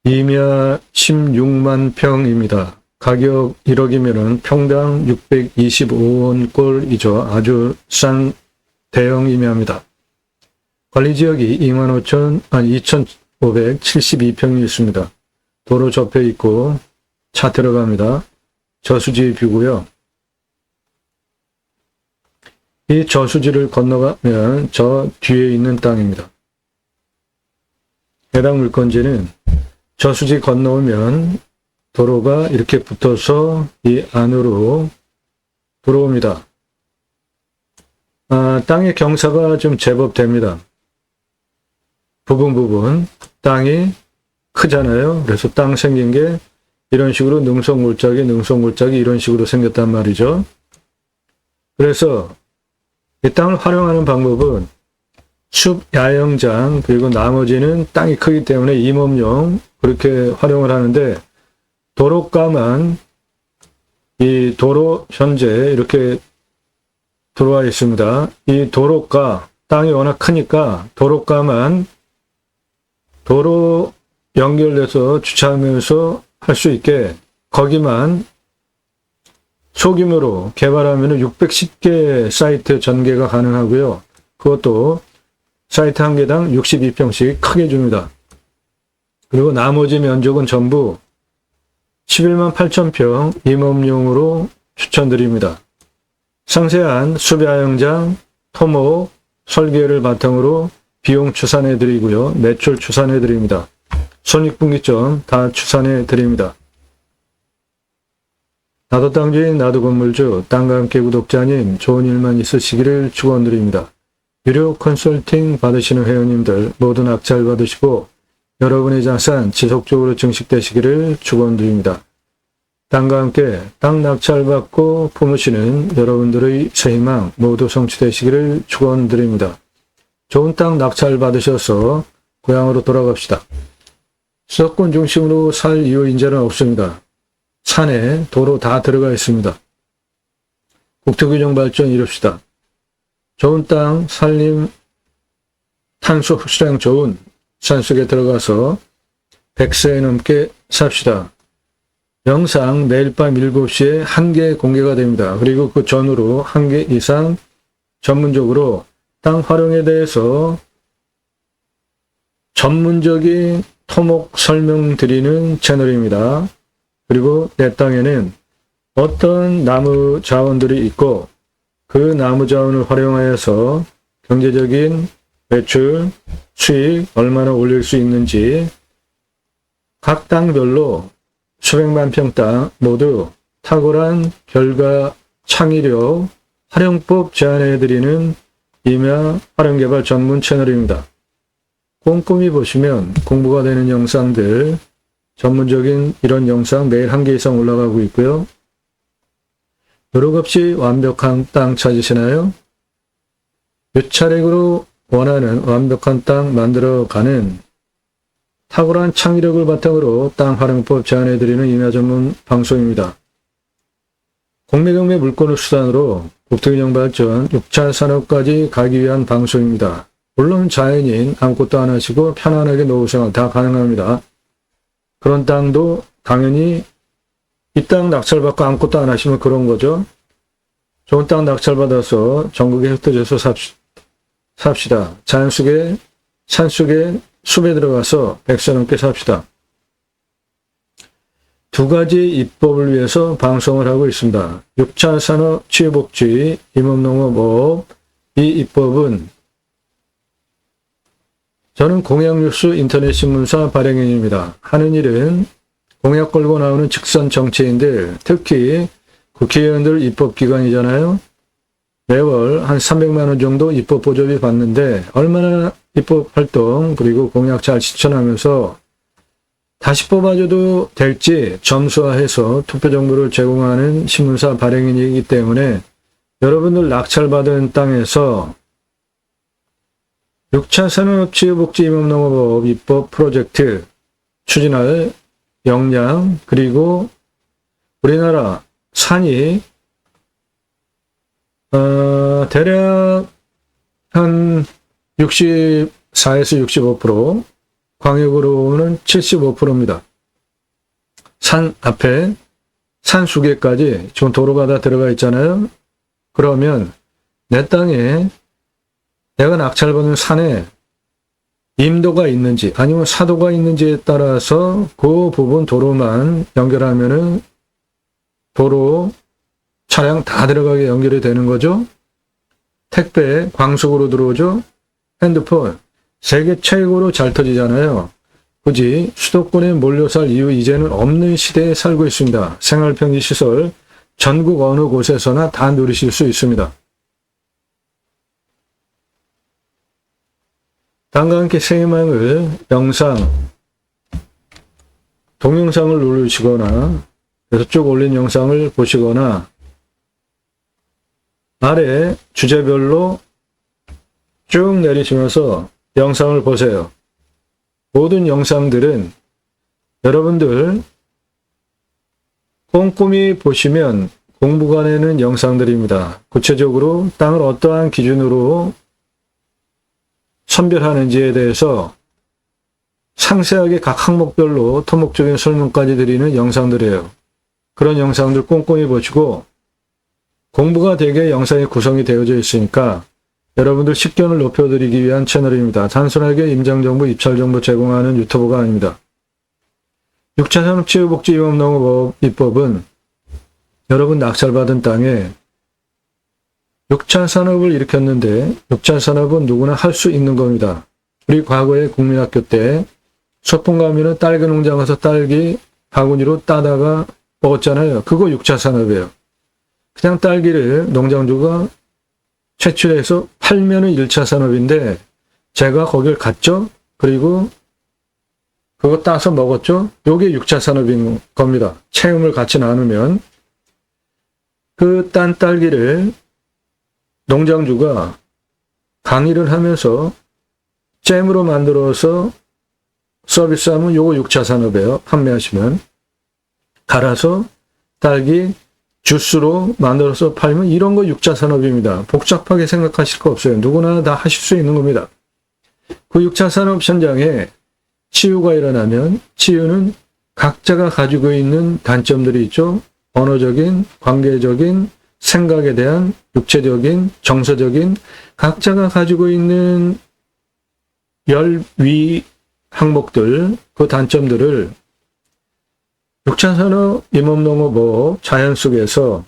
임야 16만 평입니다. 가격 1억이면 평당 625원꼴이죠. 아주 싼 대형 임야입니다. 관리지역이 2,572평이 있습니다. 도로 접해 있고 차 들어갑니다. 저수지 뷰고요. 이 저수지를 건너가면 저 뒤에 있는 땅입니다. 해당 물건지는 저수지 건너오면 도로가 이렇게 붙어서 이 안으로 들어옵니다. 땅의 경사가 좀 제법 됩니다. 부분 땅이 크잖아요. 그래서 땅 생긴 게 이런 식으로 능선골짜기 이런 식으로 생겼단 말이죠. 그래서 이 땅을 활용하는 방법은 숲 야영장 그리고 나머지는 땅이 크기 때문에 임업용 그렇게 활용을 하는데 도로가만 이 도로 현재 이렇게 들어와 있습니다. 이 도로가 땅이 워낙 크니까 도로가만 도로 연결돼서 주차하면서 할 수 있게 거기만 소규모로 개발하면 610개 사이트 전개가 가능하고요. 그것도 사이트 한 개당 62평씩 크게 줍니다. 그리고 나머지 면적은 전부 11만 8천 평 임업용으로 추천드립니다. 상세한 숲야영장, 토목, 설계를 바탕으로 비용 추산해 드리고요. 매출 추산해 드립니다. 손익분기점 다 추산해 드립니다. 나도 땅주인 나도 건물주 땅과 함께 구독자님 좋은 일만 있으시기를 축원드립니다. 유료 컨설팅 받으시는 회원님들 모두 낙찰 받으시고 여러분의 자산 지속적으로 증식되시기를 축원드립니다. 땅과 함께 땅 낙찰 받고 품으시는 여러분들의 새희망 모두 성취되시기를 축원드립니다. 좋은 땅 낙찰 받으셔서 고향으로 돌아갑시다. 수도권 중심으로 살 이유 인자는 없습니다. 산에 도로 다 들어가 있습니다. 국토균형 발전 이룹시다. 좋은 땅, 산림, 탄소 흡수량 좋은 산속에 들어가서 100세 넘게 삽시다. 영상 내일 밤 7시에 1개 공개가 됩니다. 그리고 그 전후로 1개 이상 전문적으로 땅 활용에 대해서 전문적인 토목 설명드리는 채널입니다. 그리고 내 땅에는 어떤 나무 자원들이 있고 그 나무 자원을 활용하여서 경제적인 매출, 수익 얼마나 올릴 수 있는지 각 땅별로 수백만 평 땅 모두 탁월한 결과 창의력, 활용법 제안해드리는 임야 활용개발 전문 채널입니다. 꼼꼼히 보시면 공부가 되는 영상들, 전문적인 이런 영상 매일 1개 이상 올라가고 있고요. 노력 없이 완벽한 땅 찾으시나요? 유차력으로 원하는 완벽한 땅 만들어가는 탁월한 창의력을 바탕으로 땅 활용법 제안해드리는 임야 전문 방송입니다. 공매경매 물건을 수단으로 국토균형 발전, 6차 산업까지 가기 위한 방송입니다. 물론 자연인 아무것도 안 하시고 편안하게 노후생활 다 가능합니다. 그런 땅도 당연히 이 땅 낙찰받고 아무것도 안 하시면 그런 거죠. 좋은 땅 낙찰받아서 전국에 흩어져서 삽시다. 자연 속에, 산 속에, 숲에 들어가서 100세 넘게 삽시다. 2가지 입법을 위해서 방송을 하고 있습니다. 6차 산업 취업복지, 임업농업업, 이 입법은 저는 공약뉴스 인터넷신문사 발행인입니다. 하는 일은 공약 걸고 나오는 직선 정치인들, 특히 국회의원들 입법기관이잖아요. 매월 한 300만 원 정도 입법 보조비 받는데 얼마나 입법활동 그리고 공약 잘 실천하면서 다시 뽑아줘도 될지 점수화해서 투표 정보를 제공하는 신문사 발행인이기 때문에 여러분들 낙찰받은 땅에서 6차 산업취업복지 임업농업업 입법 프로젝트 추진할 역량 그리고 우리나라 산이 대략 한 64에서 65% 광역으로는 75%입니다. 산 앞에 산 수계까지 지금 도로가 다 들어가 있잖아요. 그러면 내 땅에 내가 낙찰받은 산에 임도가 있는지 아니면 사도가 있는지에 따라서 그 부분 도로만 연결하면은 도로 차량 다 들어가게 연결이 되는 거죠. 택배 광속으로 들어오죠. 핸드폰 세계 최고로 잘 터지잖아요. 굳이 수도권에 몰려 살 이유 이제는 없는 시대에 살고 있습니다. 생활편의 시설 전국 어느 곳에서나 다 누리실 수 있습니다. 다음과 함께 생희망을 영상, 동영상을 누르시거나 그래서 쭉 올린 영상을 보시거나 아래 주제별로 쭉 내리시면서 영상을 보세요. 모든 영상들은 여러분들 꼼꼼히 보시면 공부가 되는 영상들입니다. 구체적으로 땅을 어떠한 기준으로 선별하는지에 대해서 상세하게 각 항목별로 토목적인 설명까지 드리는 영상들이에요. 그런 영상들 꼼꼼히 보시고 공부가 되게 영상이 구성이 되어져 있으니까 여러분들 식견을 높여드리기 위한 채널입니다. 단순하게 임장정보, 입찰정보 제공하는 유튜브가 아닙니다. 6차 산업치유복지임업농업 입법은 여러분 낙찰받은 땅에 6차 산업을 일으켰는데 6차 산업은 누구나 할 수 있는 겁니다. 우리 과거에 국민학교 때 소풍 가면은 딸기 농장 가서 딸기 바구니로 따다가 먹었잖아요. 그거 6차 산업이에요. 그냥 딸기를 농장주가 채취해서 팔면은 1차 산업인데 제가 거길 갔죠. 그리고 그거 따서 먹었죠. 요게 6차 산업인 겁니다. 체험을 같이 나누면 그 딴 딸기를 농장주가 강의를 하면서 잼으로 만들어서 서비스하면 요거 6차 산업이에요. 판매하시면 갈아서 딸기 주스로 만들어서 팔면 이런 거 6차 산업입니다. 복잡하게 생각하실 거 없어요. 누구나 다 하실 수 있는 겁니다. 그 6차 산업 현장에 치유가 일어나면 치유는 각자가 가지고 있는 단점들이 있죠. 언어적인, 관계적인, 생각에 대한 육체적인, 정서적인 각자가 가지고 있는 열위 항목들, 그 단점들을 6차 산업, 임업농업업, 자연 속에서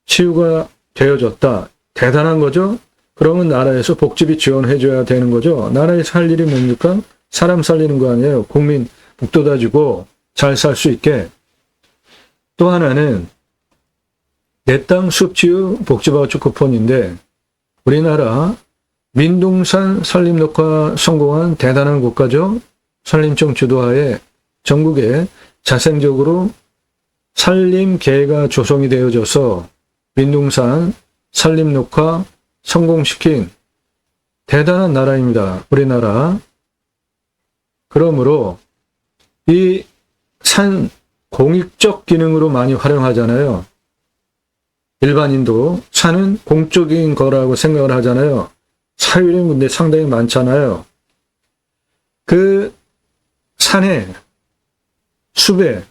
치유가 되어졌다. 대단한 거죠? 그러면 나라에서 복지비 지원해줘야 되는 거죠? 나라에서 할 일이 뭡니까? 사람 살리는 거 아니에요. 국민 북돋아주고 잘 살 수 있게. 또 하나는 내 땅 숲치유 복지바우처 쿠폰인데 우리나라 민둥산 산림녹화 성공한 대단한 국가죠. 산림청 주도하에 전국에 자생적으로 산림계가 조성이 되어져서 민둥산 산림녹화 성공시킨 대단한 나라입니다. 우리나라. 그러므로 이 산 공익적 기능으로 많이 활용하잖아요. 일반인도 산은 공적인 거라고 생각을 하잖아요. 사유리 문제 상당히 많잖아요. 그 산에, 숲에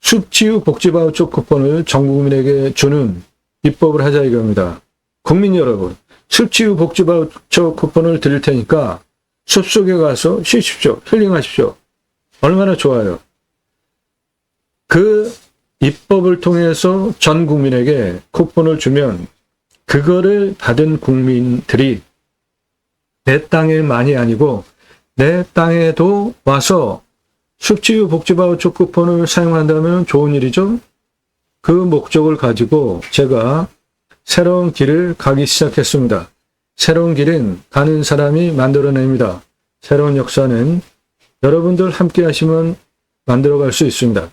숲치유 복지바우처 쿠폰을 전 국민에게 주는 입법을 하자 이겁니다. 국민 여러분, 숲치유 복지바우처 쿠폰을 드릴 테니까 숲속에 가서 쉬십시오. 힐링하십시오. 얼마나 좋아요. 그 입법을 통해서 전 국민에게 쿠폰을 주면 그거를 받은 국민들이 내 땅에만이 아니고 내 땅에도 와서 숲치유 복지바우처 쿠폰을 사용한다면 좋은 일이죠. 그 목적을 가지고 제가 새로운 길을 가기 시작했습니다. 새로운 길은 가는 사람이 만들어냅니다. 새로운 역사는 여러분들 함께 하시면 만들어갈 수 있습니다.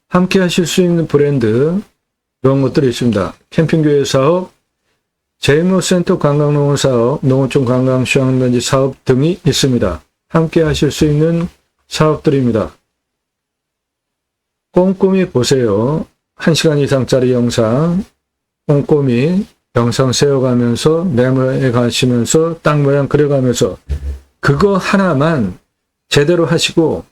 함께 하실 수 있는 브랜드 이런 것들이 있습니다. 캠핑교회 사업, 제이모센터 관광농원 사업, 농어촌 관광 휴양면지 사업 등이 있습니다. 함께 하실 수 있는 사업들입니다. 꼼꼼히 보세요. 1시간 이상짜리 영상 꼼꼼히 영상 세워가면서 메모해 가시면서 땅 모양 그려가면서 그거 하나만 제대로 하시고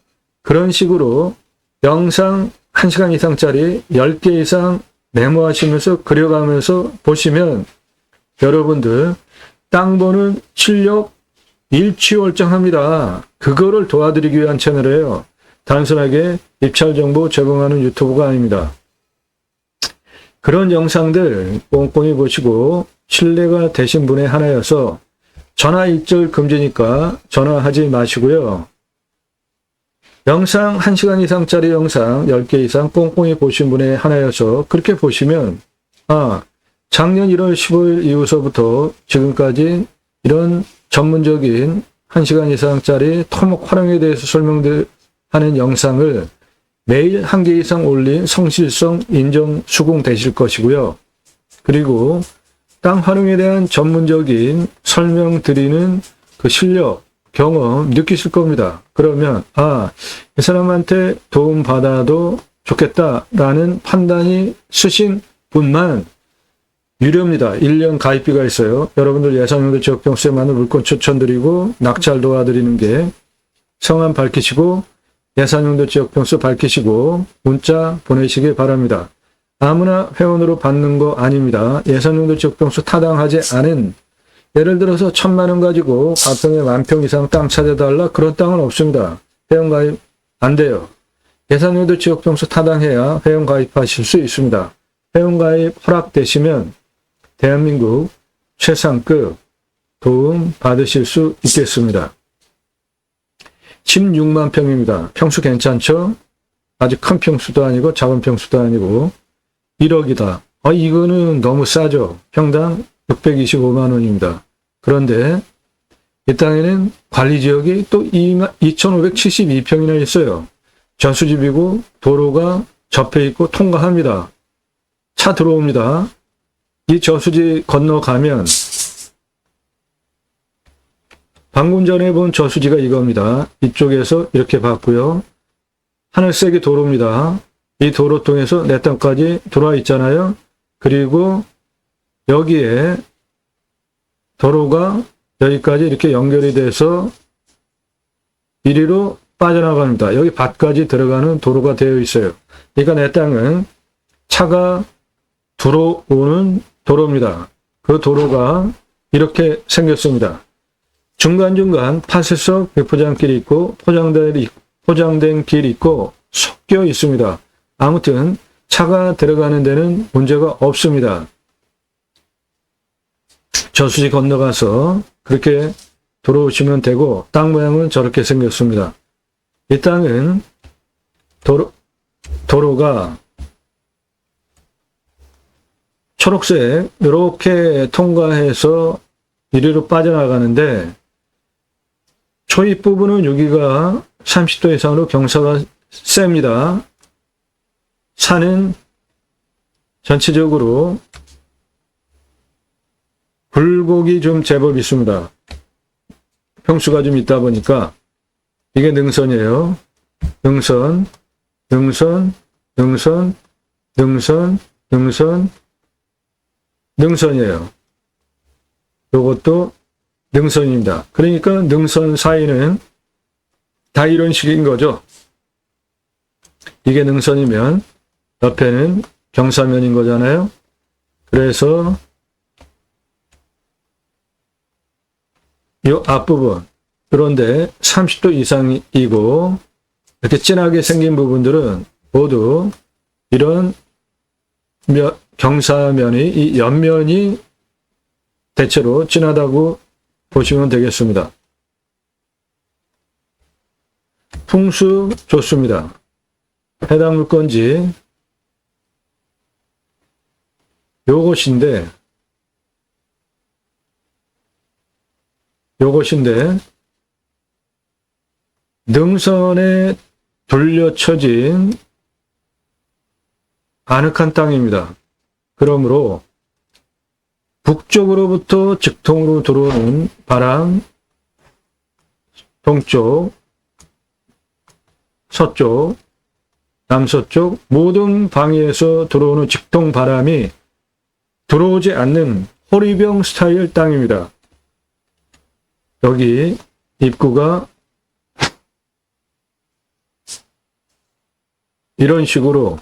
그런 식으로 영상 1시간 이상짜리 10개 이상 메모하시면서 그려가면서 보시면 여러분들 땅 보는 실력 일취월장합니다. 그거를 도와드리기 위한 채널이에요. 단순하게 입찰 정보 제공하는 유튜브가 아닙니다. 그런 영상들 꼼꼼히 보시고 신뢰가 되신 분의 하나여서 전화 일절 금지니까 전화하지 마시고요. 영상 1시간 이상짜리 영상 10개 이상 꼼꼼히 보신 분의 하나여서 그렇게 보시면 작년 1월 15일 이후서부터 지금까지 이런 전문적인 1시간 이상짜리 토목 활용에 대해서 설명하는 영상을 매일 1개 이상 올린 성실성 인정 수긍되실 것이고요. 그리고 땅 활용에 대한 전문적인 설명드리는 그 실력, 경험 느끼실 겁니다. 그러면 이 사람한테 도움 받아도 좋겠다라는 판단이 쓰신 분만 유료입니다. 1년 가입비가 있어요. 여러분들 예상용도 지역병수에 맞는 물건 추천드리고 낙찰 도와드리는 게 성함 밝히시고 예산용도 지역병수 밝히시고 문자 보내시기 바랍니다. 아무나 회원으로 받는 거 아닙니다. 예산용도 지역병수 타당하지 않은 예를 들어서 1000만 원 가지고 가평에 10,000평 이상 땅 찾아달라 그런 땅은 없습니다. 회원 가입 안 돼요. 예산용도 지역병수 타당해야 회원 가입하실 수 있습니다. 회원 가입 허락되시면 대한민국 최상급 도움 받으실 수 있겠습니다. 16만 평입니다. 평수 괜찮죠? 아주 큰 평수도 아니고 작은 평수도 아니고 1억이다. 이거는 너무 싸죠. 평당 625만 원입니다. 그런데 이 땅에는 관리지역이 또 2,572평이나 있어요. 저수집이고 도로가 접해 있고 통과합니다. 차 들어옵니다. 이 저수지 건너가면 방금 전에 본 저수지가 이겁니다. 이쪽에서 이렇게 봤고요. 하늘색이 도로입니다. 이 도로 통해서 내 땅까지 들어와 있잖아요. 그리고 여기에 도로가 여기까지 이렇게 연결이 돼서 이리로 빠져나갑니다. 여기 밭까지 들어가는 도로가 되어 있어요. 그러니까 내 땅은 차가 들어오는 도로입니다. 그 도로가 이렇게 생겼습니다. 중간중간 파쇄석 배포장길이 있고 포장된 길이 있고 섞여 있습니다. 아무튼 차가 들어가는 데는 문제가 없습니다. 저수지 건너가서 그렇게 들어오시면 되고 땅 모양은 저렇게 생겼습니다. 이 땅은 도로가 초록색 이렇게 통과해서 이리로 빠져나가는데 초입 부분은 여기가 30도 이상으로 경사가 셉니다. 산은 전체적으로 굴곡이 좀 제법 있습니다. 평수가 좀 있다 보니까 이게 능선이에요. 능선, 능선, 능선, 능선, 능선, 능선이에요. 이것도 능선입니다. 그러니까 능선 사이는 다 이런 식인 거죠. 이게 능선이면 옆에는 경사면인 거잖아요. 그래서 이 앞부분, 그런데 30도 이상이고 이렇게 진하게 생긴 부분들은 모두 이런 경사면이, 이 옆면이 대체로 진하다고 보시면 되겠습니다. 풍수 좋습니다. 해당 물건지 요것인데 능선에 돌려쳐진 아늑한 땅입니다. 그러므로 북쪽으로부터 직통으로 들어오는 바람, 동쪽, 서쪽, 남서쪽 모든 방위에서 들어오는 직통 바람이 들어오지 않는 호리병 스타일 땅입니다. 여기 입구가 이런 식으로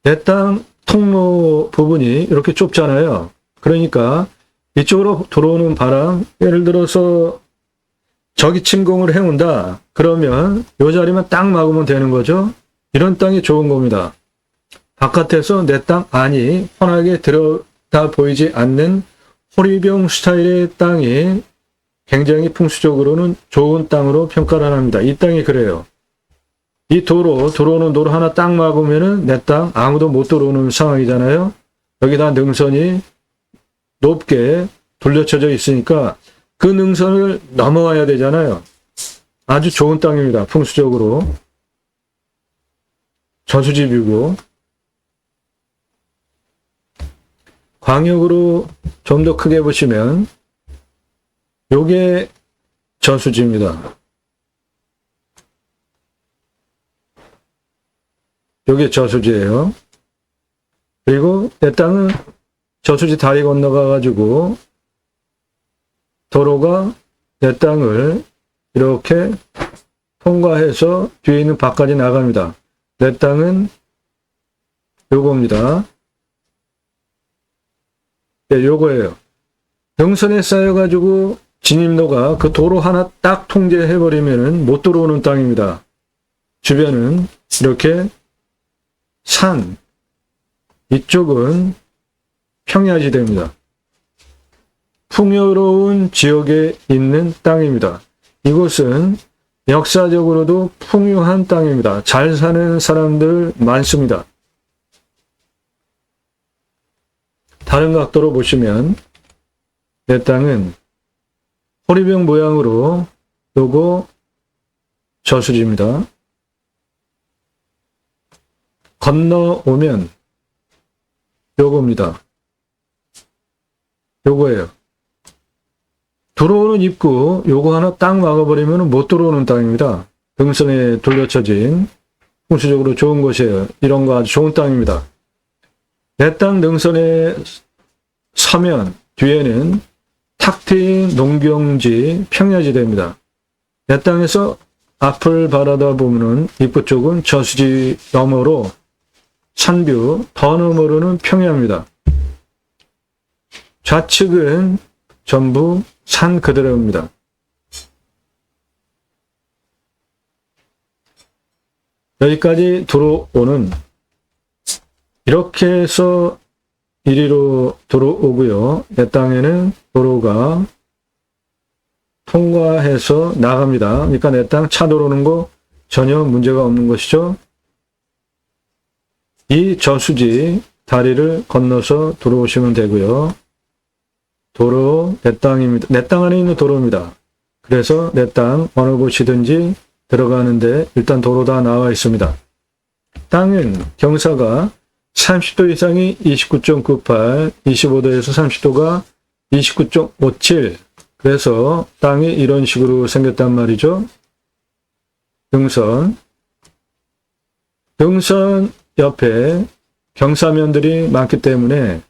내 땅 통로 부분이 이렇게 좁잖아요. 그러니까 이쪽으로 들어오는 바람, 예를 들어서 저기 침공을 해온다. 그러면 이 자리만 딱 막으면 되는 거죠. 이런 땅이 좋은 겁니다. 바깥에서 내 땅 안이 환하게 들여다 보이지 않는 호리병 스타일의 땅이 굉장히 풍수적으로는 좋은 땅으로 평가를 합니다. 이 땅이 그래요. 이 들어오는 도로 하나 딱 막으면은 내 땅 아무도 못 들어오는 상황이잖아요. 여기다 능선이 높게 둘러쳐져 있으니까 그 능선을 넘어와야 되잖아요. 아주 좋은 땅입니다. 풍수적으로. 저수지뷰고. 광역으로 좀 더 크게 보시면 요게 저수지입니다. 요게 저수지예요. 그리고 내 땅은 저수지 다리 건너가 가지고 도로가 내 땅을 이렇게 통과해서 뒤에 있는 밭까지 나갑니다. 내 땅은 요겁니다. 네, 요거예요. 능선에 쌓여가지고 진입로가 그 도로 하나 딱 통제해버리면 못 들어오는 땅입니다. 주변은 이렇게 산, 이쪽은 평야지대입니다. 풍요로운 지역에 있는 땅입니다. 이곳은 역사적으로도 풍요한 땅입니다. 잘 사는 사람들 많습니다. 다른 각도로 보시면 내 땅은 호리병 모양으로 요거 저수지입니다. 건너오면 요겁니다. 요거예요. 들어오는 입구 요거 하나 딱 막아버리면 못 들어오는 땅입니다. 등선에 둘러쳐진 풍수적으로 좋은 곳이에요. 이런 거 아주 좋은 땅입니다. 내 땅 능선에 서면 뒤에는 탁 트인 농경지 평야지대입니다. 내 땅에서 앞을 바라다 보면은 입구 쪽은 저수지 너머로 산뷰, 더 너머로는 평야입니다. 좌측은 전부 산 그대로입니다. 여기까지 들어오는 이렇게 해서 이리로 들어오고요. 내 땅에는 도로가 통과해서 나갑니다. 그러니까 내 땅 차 들어오는 거 전혀 문제가 없는 것이죠. 이 저수지 다리를 건너서 들어오시면 되고요. 도로 내 땅입니다. 내 땅 안에 있는 도로입니다. 그래서 내 땅 어느 곳이든지 들어가는데 일단 도로 다 나와 있습니다. 땅은 경사가 30도 이상이 29.98, 25도에서 30도가 29.57. 그래서 땅이 이런 식으로 생겼단 말이죠. 등선 옆에 경사면들이 많기 때문에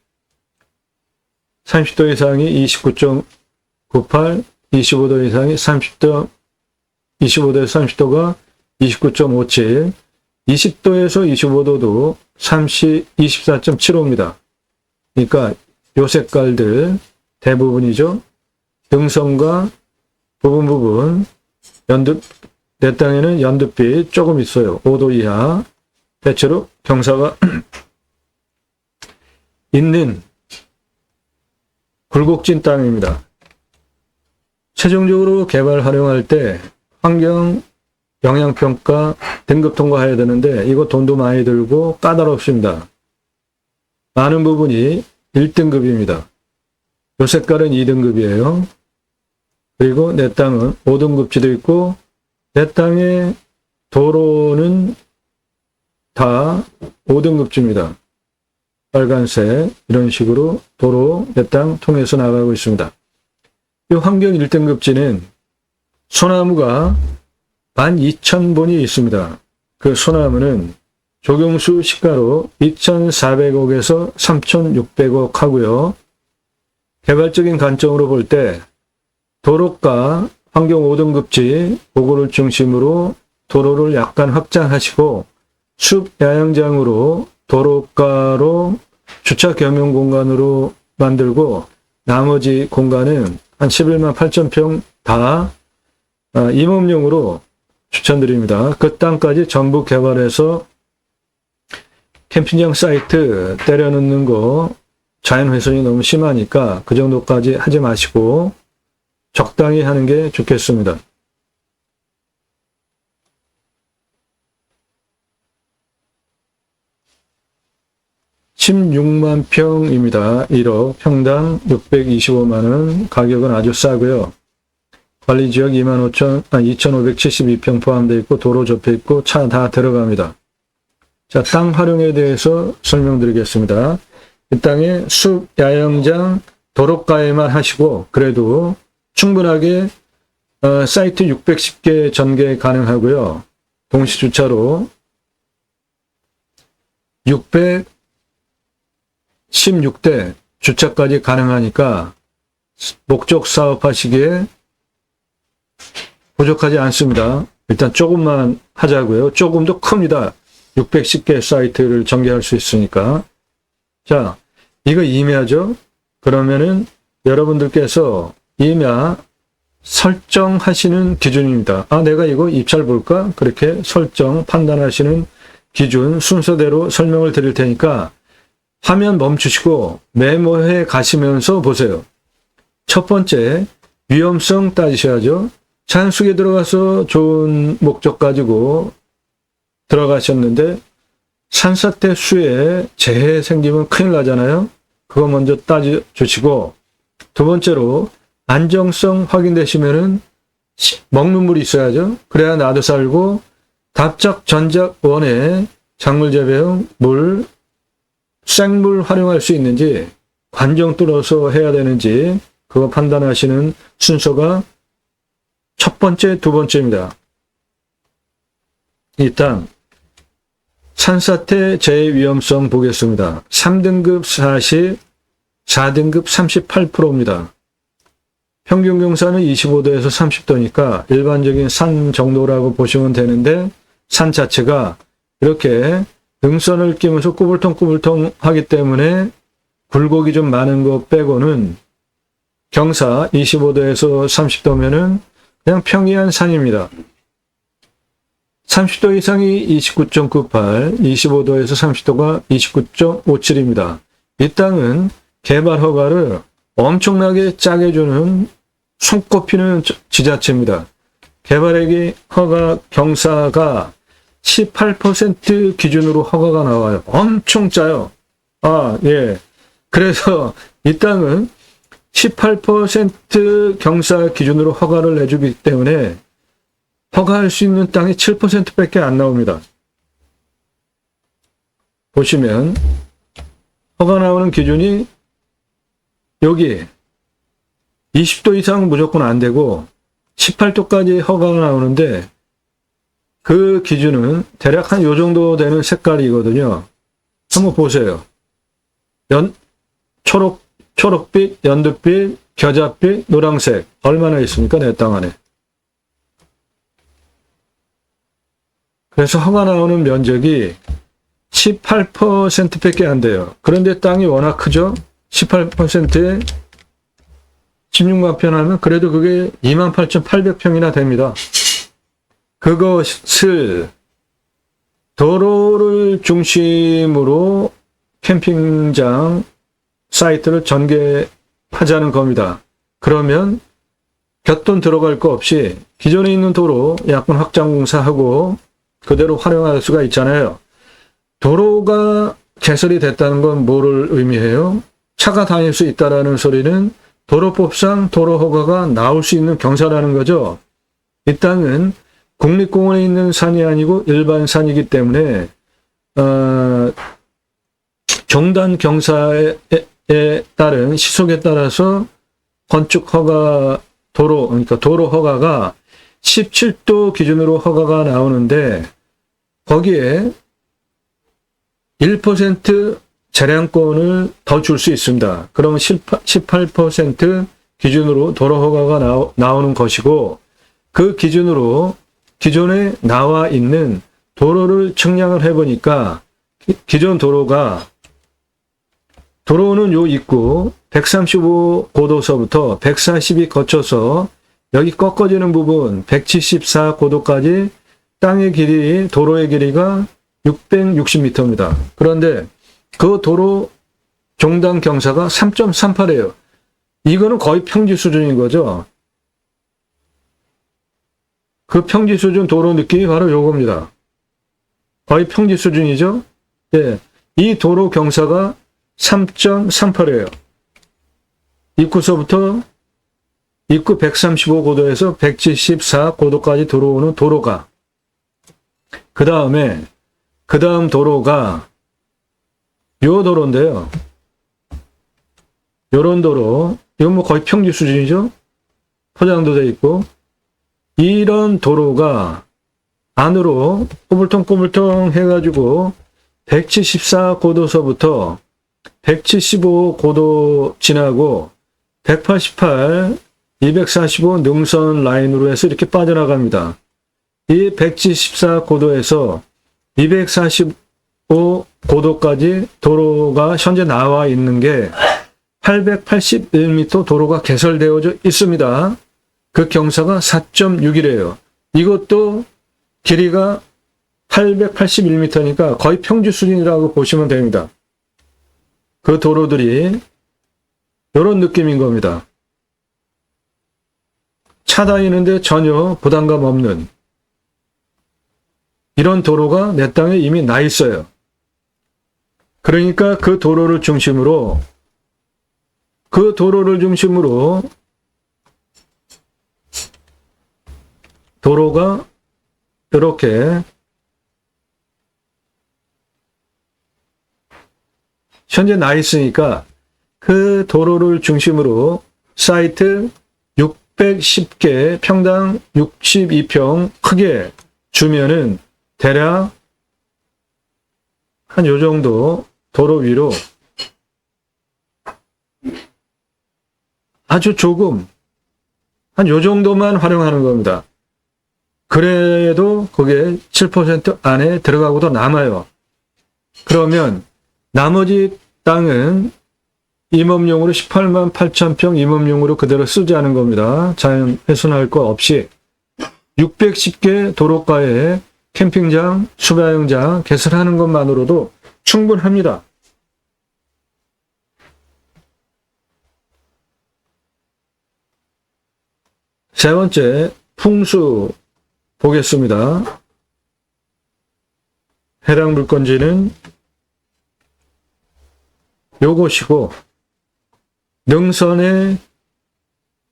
30도 이상이 29.98, 25도 이상이 30도, 25도에서 30도가 29.57, 20도에서 25도도 24.75입니다. 그러니까 요 색깔들 대부분이죠. 등선과 부분 내 땅에는 연두빛 조금 있어요. 5도 이하. 대체로 경사가 있는 굴곡진 땅입니다. 최종적으로 개발 활용할 때 환경 영향평가 등급 통과해야 되는데 이거 돈도 많이 들고 까다롭습니다. 많은 부분이 1등급입니다. 요 색깔은 2등급이에요. 그리고 내 땅은 5등급지도 있고 내 땅의 도로는 다 5등급지입니다. 빨간색 이런 식으로 도로 내 땅 통해서 나가고 있습니다. 이 환경 1등급지는 소나무가 12,000본이 있습니다. 그 소나무는 조경수 시가로 2,400억에서 3,600억 하고요. 개발적인 관점으로 볼 때 도로가 환경 5등급지 그거를 중심으로 도로를 약간 확장하시고 숲 야영장으로 도로가로 주차 겸용 공간으로 만들고 나머지 공간은 한 11만 8천 평 다 임업용으로 추천드립니다. 그 땅까지 전부 개발해서 캠핑장 사이트 때려넣는 거 자연훼손이 너무 심하니까 그 정도까지 하지 마시고 적당히 하는 게 좋겠습니다. (16만) 평입니다. 1억 평당 625만원, 가격은 아주 싸고요. 관리지역 2,572평 포함되어 있고 도로 접해 있고 차 다 들어갑니다. 자, 땅 활용에 대해서 설명드리겠습니다. 이 땅에 숲, 야영장, 도로가에만 하시고 그래도 충분하게 사이트 610개 전개 가능하고요. 동시 주차로 616대 주차까지 가능하니까 목적 사업하시기에 부족하지 않습니다. 일단 조금만 하자고요. 조금 더 큽니다. 610개 사이트를 전개할 수 있으니까. 자, 이거 임야죠? 그러면은 여러분들께서 임야 설정하시는 기준입니다. 아, 내가 이거 입찰 볼까? 그렇게 설정, 판단하시는 기준 순서대로 설명을 드릴 테니까 화면 멈추시고 메모해 가시면서 보세요. 첫 번째, 위험성 따지셔야죠. 산속에 들어가서 좋은 목적 가지고 들어가셨는데 산사태 수에 재해 생기면 큰일 나잖아요. 그거 먼저 따져주시고, 두 번째로 안정성 확인되시면은 먹는 물이 있어야죠. 그래야 나도 살고 답작 전작 원에 작물 재배용 물, 생물 활용할 수 있는지 관정 뚫어서 해야 되는지 그거 판단하시는 순서가 첫 번째, 두 번째입니다. 일단 산사태 재해 위험성 보겠습니다. 3등급 40, 4등급 38%입니다. 평균 경사는 25도에서 30도니까 일반적인 산 정도라고 보시면 되는데 산 자체가 이렇게 능선을 끼면서 꾸불통꾸불통 하기 때문에 굴곡이 좀 많은 것 빼고는 경사 25도에서 30도면은 그냥 평이한 산입니다. 30도 이상이 29.98, 25도에서 30도가 29.57입니다. 이 땅은 개발 허가를 엄청나게 짜게 주는 손꼽히는 지자체입니다. 개발액이 허가 경사가 18% 기준으로 허가가 나와요. 엄청 짜요. 아, 예. 그래서 이 땅은 18% 경사 기준으로 허가를 내주기 때문에 허가할 수 있는 땅이 7%밖에 안 나옵니다. 보시면 허가 나오는 기준이 여기 20도 이상 무조건 안 되고 18도까지 허가가 나오는데 그 기준은 대략 한 요 정도 되는 색깔이거든요. 한번 보세요. 초록빛, 연두빛, 겨자빛, 노란색 얼마나 있습니까? 내 땅 안에. 그래서 허가 나오는 면적이 18%밖에 안 돼요. 그런데 땅이 워낙 크죠? 18%에 16만 평 하면 그래도 그게 28,800평이나 됩니다. 그것을 도로를 중심으로 캠핑장 사이트를 전개하자는 겁니다. 그러면 곁돈 들어갈 거 없이 기존에 있는 도로 약간 확장 공사하고 그대로 활용할 수가 있잖아요. 도로가 개설이 됐다는 건 뭐를 의미해요? 차가 다닐 수 있다라는 소리는 도로법상 도로 허가가 나올 수 있는 경사라는 거죠. 이 땅은 국립공원에 있는 산이 아니고 일반 산이기 때문에 경단 경사에 따른 시속에 따라서 건축 허가 그러니까 도로 허가가 17도 기준으로 허가가 나오는데 거기에 1% 재량권을 더 줄 수 있습니다. 그러면 18% 기준으로 도로 허가가 나오는 것이고, 그 기준으로 기존에 나와 있는 도로를 측량을 해보니까 기존 도로는 요 입구 135고도서부터 140이 거쳐서 여기 꺾어지는 부분 174고도까지 땅의 길이, 도로의 길이가 660m입니다. 그런데 그 도로 종당 경사가 3.38이에요. 이거는 거의 평지 수준인 거죠. 그 평지 수준 도로 느낌이 바로 요겁니다. 거의 평지 수준이죠. 예, 이 도로 경사가 3.38이에요. 입구서부터 입구 135고도에서 174고도까지 들어오는 도로가, 그 다음 도로가 요 도로인데요. 요런 도로, 이건 뭐 거의 평지 수준이죠. 포장도 돼 있고, 이런 도로가 안으로 꼬불통꼬불통 해가지고 174고도서부터 175고도 지나고 188, 245 능선 라인으로 해서 이렇게 빠져나갑니다. 이 174고도에서 245고도까지 도로가 현재 나와 있는 게 881m 도로가 개설되어져 있습니다. 그 경사가 4.6이래요. 이것도 길이가 881m니까 거의 평지 수준이라고 보시면 됩니다. 그 도로들이 이런 느낌인 겁니다. 차 다니는데 전혀 부담감 없는 이런 도로가 내 땅에 이미 나 있어요. 그러니까 그 도로를 중심으로 도로가 이렇게 현재 나 있으니까 그 도로를 중심으로 사이트 610개, 평당 62평 크게 주면은 대략 한 요 정도 도로 위로 아주 조금 한 요 정도만 활용하는 겁니다. 그래도 그게 7% 안에 들어가고도 남아요. 그러면 나머지 땅은 임업용으로 18만 8천 평 임업용으로 그대로 쓰자는 겁니다. 자연 훼손할 거 없이 610개 도로가에 캠핑장, 수바영장 개설하는 것만으로도 충분합니다. 세 번째, 풍수 보겠습니다. 해당 물건지는 요것이고, 능선에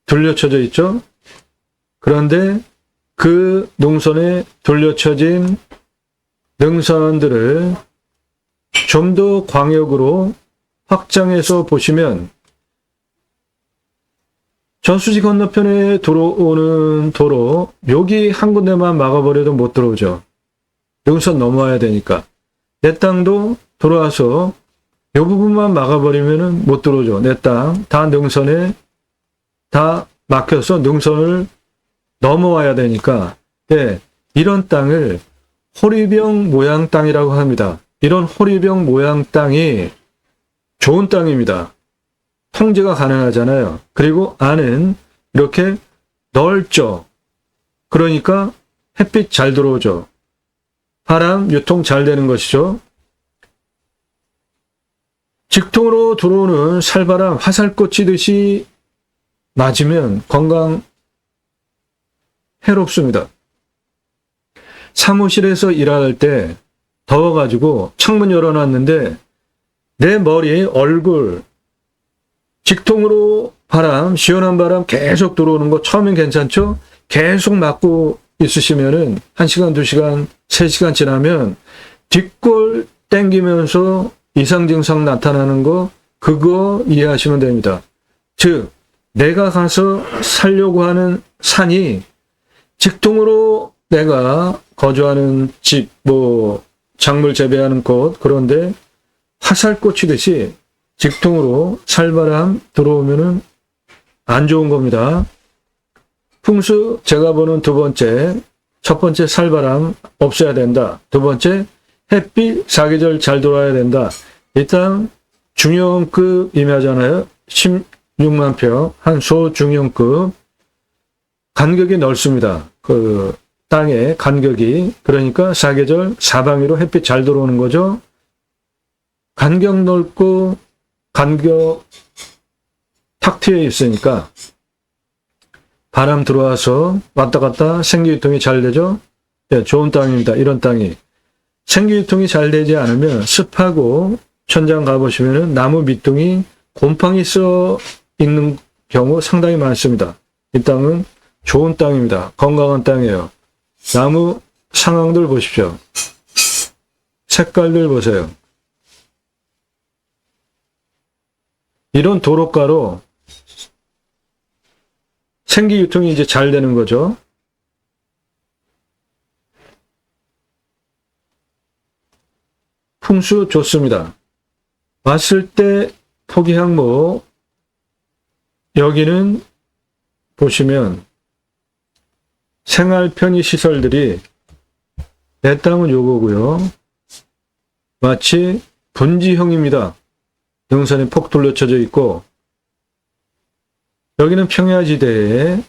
둘러쳐져 있죠. 그런데 그 능선에 둘러쳐진 능선들을 좀 더 광역으로 확장해서 보시면 저수지 건너편에 들어오는 도로, 여기 한 군데만 막아버려도 못 들어오죠. 능선 넘어와야 되니까. 내 땅도 들어와서 이 부분만 막아버리면 못 들어오죠. 내 땅 다 능선에 다 막혀서 능선을 넘어와야 되니까. 네, 이런 땅을 호리병 모양 땅이라고 합니다. 이런 호리병 모양 땅이 좋은 땅입니다. 통제가 가능하잖아요. 그리고 안은 이렇게 넓죠. 그러니까 햇빛 잘 들어오죠. 바람 유통 잘 되는 것이죠. 직통으로 들어오는 살바람 화살꽃 치듯이 맞으면 건강 해롭습니다. 사무실에서 일할 때 더워가지고 창문 열어놨는데 내 머리, 얼굴, 직통으로 바람, 시원한 바람 계속 들어오는 거 처음엔 괜찮죠? 계속 맞고 있으시면은 1시간, 2시간, 3시간 지나면 뒷골 땡기면서 이상 증상 나타나는 거, 그거 이해하시면 됩니다. 즉, 내가 가서 살려고 하는 산이 직통으로 내가 거주하는 집, 작물 재배하는 곳, 그런데 화살 꽂히듯이 직통으로 살바람 들어오면은 안 좋은 겁니다. 풍수 제가 보는 두 번째, 첫 번째 살바람 없어야 된다. 두 번째 햇빛 사계절 잘 돌아야 된다. 일단 중형급 임야잖아요. 16만 평, 한 소중형급. 간격이 넓습니다. 그 땅의 간격이. 그러니까 사계절 사방위로 햇빛 잘 들어오는 거죠. 간격 넓고 간격 탁 트여 있으니까 바람 들어와서 왔다 갔다 생기유통이 잘 되죠. 네, 좋은 땅입니다. 이런 땅이. 생기유통이 잘 되지 않으면 습하고 천장 가보시면 나무 밑둥이 곰팡이 써 있는 경우 상당히 많습니다. 이 땅은 좋은 땅입니다. 건강한 땅이에요. 나무 상황들 보십시오. 색깔들 보세요. 이런 도로가로 생기유통이 이제 잘 되는 거죠. 풍수 좋습니다. 왔을 때 토기 항목, 여기는 보시면 생활 편의 시설들이 내 땅은 요거고요. 마치 분지형입니다. 능선이 폭 둘러쳐져 있고, 여기는 평야지대에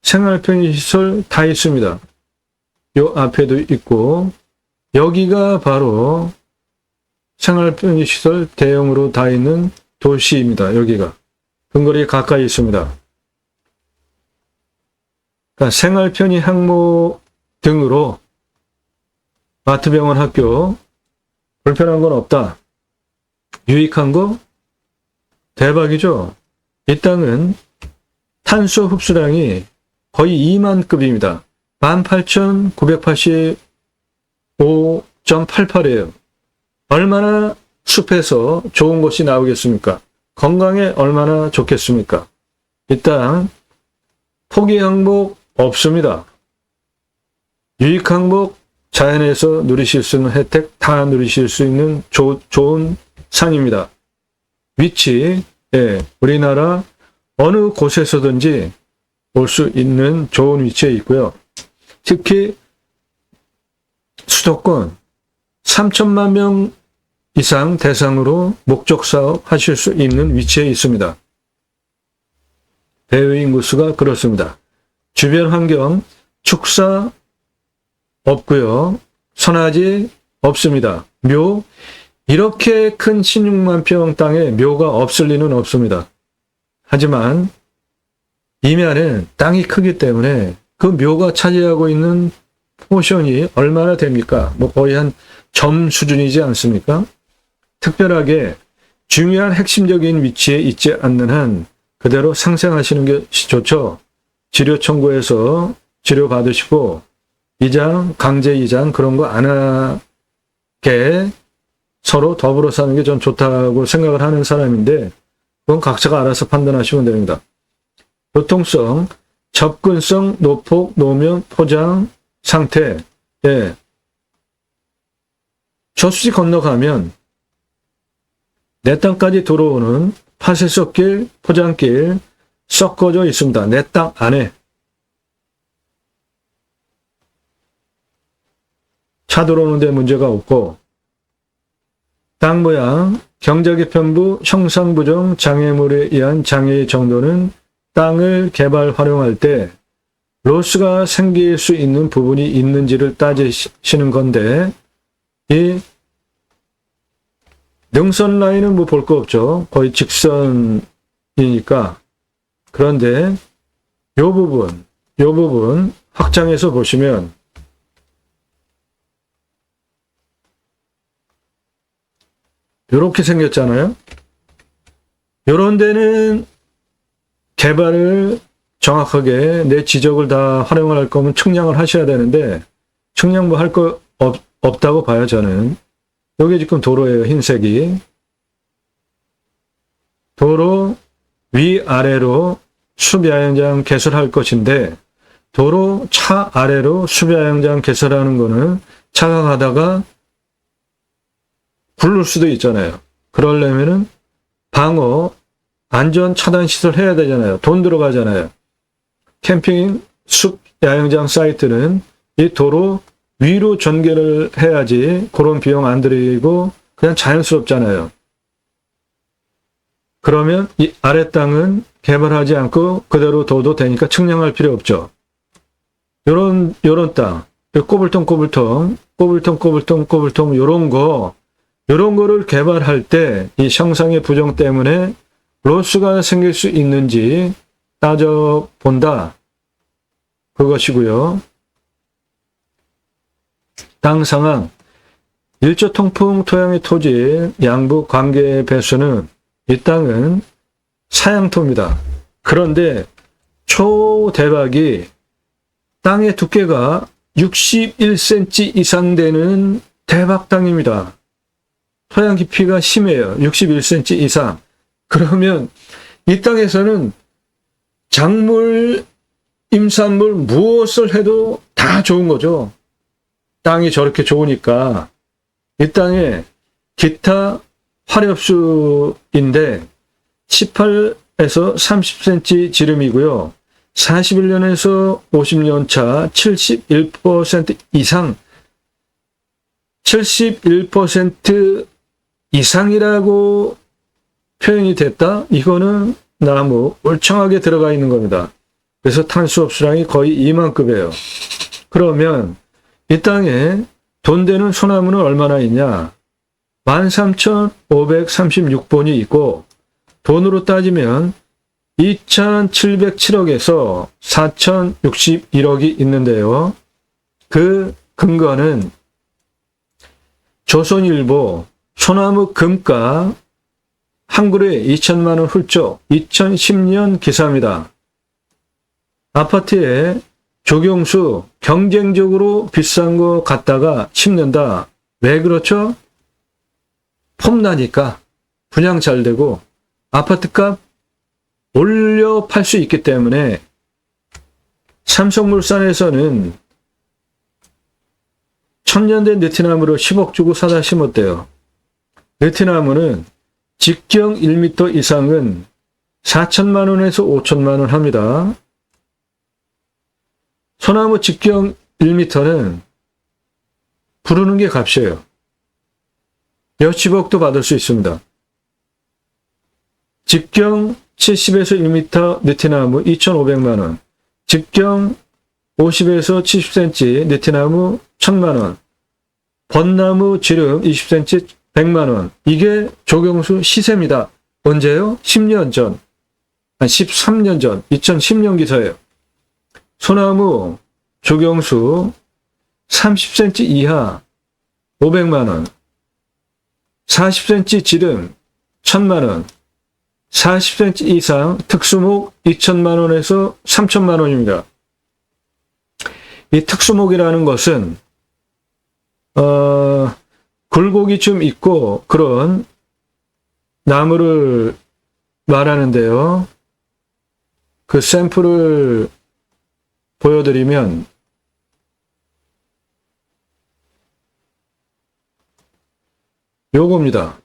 생활 편의 시설 다 있습니다. 요 앞에도 있고, 여기가 바로 생활 편의 시설 대형으로 다 있는 도시입니다. 여기가 근거리 가까이 있습니다. 그러니까 생활 편의 항목 등으로 마트, 병원, 학교 불편한 건 없다. 유익한 거 대박이죠. 이 땅은 탄소 흡수량이 거의 2만급입니다. 18,985.88이에요. 얼마나 숲에서 좋은 것이 나오겠습니까? 건강에 얼마나 좋겠습니까? 이 땅 포기 항목 없습니다. 유익 항목 자연에서 누리실 수 있는 혜택 다 누리실 수 있는 좋은 산입니다. 위치, 우리나라 어느 곳에서든지 올 수 있는 좋은 위치에 있고요. 특히 수도권 3천만 명 이상 대상으로 목적 사업 하실 수 있는 위치에 있습니다. 배후 인구수가 그렇습니다. 주변 환경 축사 없고요. 선화지 없습니다. 묘, 이렇게 큰 16만 평 땅에 묘가 없을 리는 없습니다. 하지만 임야는 땅이 크기 때문에 그 묘가 차지하고 있는 포션이 얼마나 됩니까? 뭐 거의 한 점 수준이지 않습니까? 특별하게 중요한 핵심적인 위치에 있지 않는 한 그대로 상생하시는 것이 좋죠. 치료 청구해서 치료 받으시고 이장, 강제 이장 그런 거 안 하게 서로 더불어 사는 게 전 좋다고 생각을 하는 사람인데 그건 각자가 알아서 판단하시면 됩니다. 교통성, 접근성, 노폭, 노면, 포장, 상태. 저수지 건너가면 내 땅까지 들어오는 파쇄석길, 포장길 섞어져 있습니다. 내 땅 안에. 차 들어오는데 문제가 없고 땅 모양, 경작의 편부, 형상 부정, 장애물에 의한 장애의 정도는 땅을 개발 활용할 때 로스가 생길 수 있는 부분이 있는지를 따지시는 건데 이 능선 라인은 뭐 볼 거 없죠. 거의 직선이니까. 그런데 요 부분 확장해서 보시면 요렇게 생겼잖아요. 요런 데는 개발을 정확하게 내 지적을 다 활용을 할 거면 측량을 하셔야 되는데 측량 뭐 할 거 없다고 봐요, 저는. 여기 지금 도로예요, 흰색이. 도로 위아래로 숲야영장 개설할 것인데 도로 차 아래로 숲야영장 개설하는 거는 차가 가다가 부를 수도 있잖아요. 그러려면은 방어, 안전 차단 시설 해야 되잖아요. 돈 들어가잖아요. 캠핑, 숲, 야영장 사이트는 이 도로 위로 전개를 해야지 그런 비용 안 들이고 그냥 자연스럽잖아요. 그러면 이 아래 땅은 개발하지 않고 그대로 둬도 되니까 측량할 필요 없죠. 요런 땅, 꼬불통, 요런 거를 개발할 때 이 형상의 부정 때문에 로스가 생길 수 있는지 따져본다. 그것이고요. 땅 상황, 일조 통풍 토양의 토지, 양부 관계 배수는 이 땅은 사양토입니다. 그런데 초대박이 땅의 두께가 61cm 이상 되는 대박 땅입니다. 토양 깊이가 심해요. 61cm 이상. 그러면 이 땅에서는 작물, 임산물 무엇을 해도 다 좋은 거죠. 땅이 저렇게 좋으니까 이 땅에 기타 화렵수인데 18에서 30cm 지름이고요. 41년에서 50년 차 71% 이상, 71% 이상이라고 표현이 됐다? 이거는 나무 울창하게 들어가 있는 겁니다. 그래서 탄수 흡수량이 거의 2만급이에요. 그러면 이 땅에 돈 되는 소나무는 얼마나 있냐? 13,536본이 있고 돈으로 따지면 2,707억에서 4,061억이 있는데요. 그 근거는 조선일보 소나무 금가 한 그루에 2천만 원 훌쩍 2010년 기사입니다. 아파트에 조경수 경쟁적으로 비싼 거 갖다가 심는다. 왜 그렇죠? 폼나니까 분양 잘 되고 아파트값 올려 팔 수 있기 때문에 삼성물산에서는 천년된 느티나무를 10억 주고 사다 심었대요. 느티나무는 직경 1m 이상은 4천만 원에서 5천만 원 합니다. 소나무 직경 1m는 부르는 게 값이에요. 몇십억도 받을 수 있습니다. 직경 70에서 1m 느티나무 2,500만 원, 직경 50에서 70cm 느티나무 1,000만 원, 벚나무 지름 20cm 100만 원. 이게 조경수 시세입니다. 언제요? 10년 전, 13년 전, 2010년 기사예요. 소나무 조경수 30cm 이하 500만 원, 40cm 지름 1,000만 원, 40cm 이상 특수목 2천만 원에서 3천만 원입니다. 이 특수목이라는 것은 굴곡이 좀 있고 그런 나무를 말하는데요. 그 샘플을 보여드리면 요겁니다.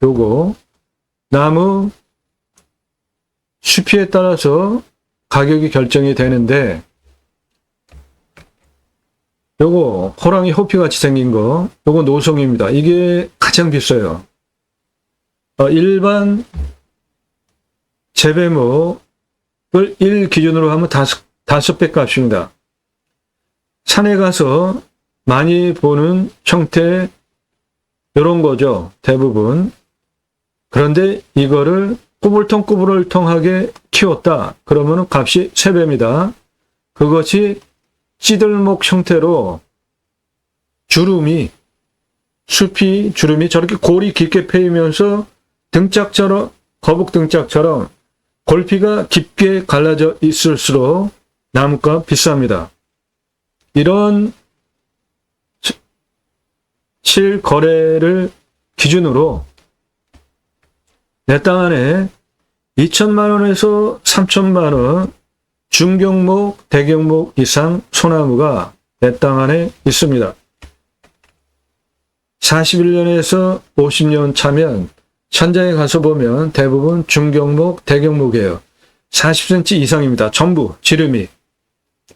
요거 나무 수피에 따라서 가격이 결정이 되는데 요거 호랑이 호피 같이 생긴 거 요거 노송입니다. 이게 가장 비싸요. 일반 재배목을 1 기준으로 하면 5배 값입니다. 산에 가서 많이 보는 형태 요런 거죠. 대부분. 그런데 이거를 꾸불통하게 키웠다. 그러면 값이 3배입니다. 그것이 찌들목 형태로 주름이 저렇게 골이 깊게 패이면서 등짝처럼, 거북 등짝처럼 골피가 깊게 갈라져 있을수록 나무값 비쌉니다. 이런 실거래를 기준으로 내 땅 안에 2천만 원에서 3천만 원 중경목, 대경목 이상 소나무가 내 땅 안에 있습니다. 41년에서 50년 차면 현장에 가서 보면 대부분 중경목, 대경목이에요. 40cm 이상입니다. 전부 지름이.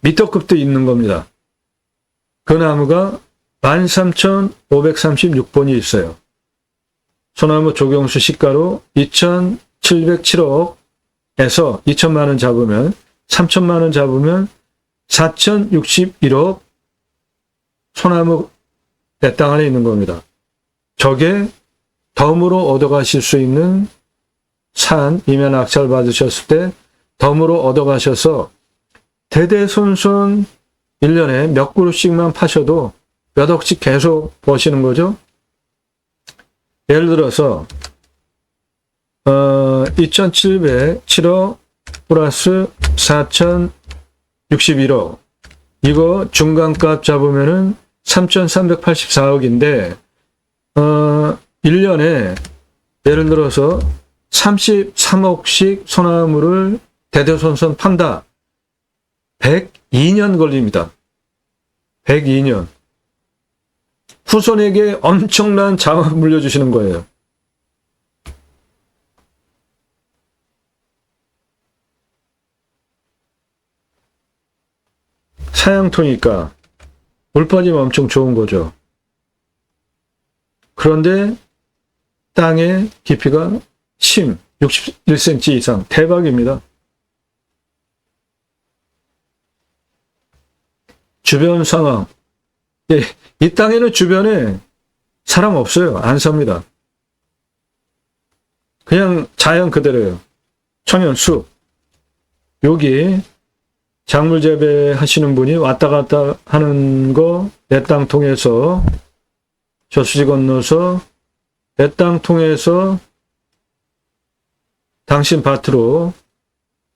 미터급도 있는 겁니다. 그 나무가 13,536본이 있어요. 소나무 조경수 시가로 2,707억에서 2천만 원 잡으면 3천만 원 잡으면 4,061억 소나무 내 땅 안에 있는 겁니다. 저게 덤으로 얻어가실 수 있는 산, 이면 낙찰 받으셨을 때 덤으로 얻어가셔서 대대손손 1년에 몇 그루씩만 파셔도 몇 억씩 계속 버시는 거죠. 예를 들어서 2,707억 플러스 4,061억 이거 중간값 잡으면은 3,384억인데 1년에 예를 들어서 33억씩 소나무를 대대손손 판다. 102년 걸립니다. 102년. 후손에게 엄청난 자원을 물려주시는 거예요. 사양토니까 물 빠지면 엄청 좋은 거죠. 그런데 땅의 깊이가 61cm 이상. 대박입니다. 주변 상황. 예, 이 땅에는 주변에 사람 없어요. 안 삽니다. 그냥 자연 그대로예요. 천연숲. 여기 작물 재배하시는 분이 왔다 갔다 하는 거 내 땅 통해서 저수지 건너서 내 땅 통해서 당신 밭으로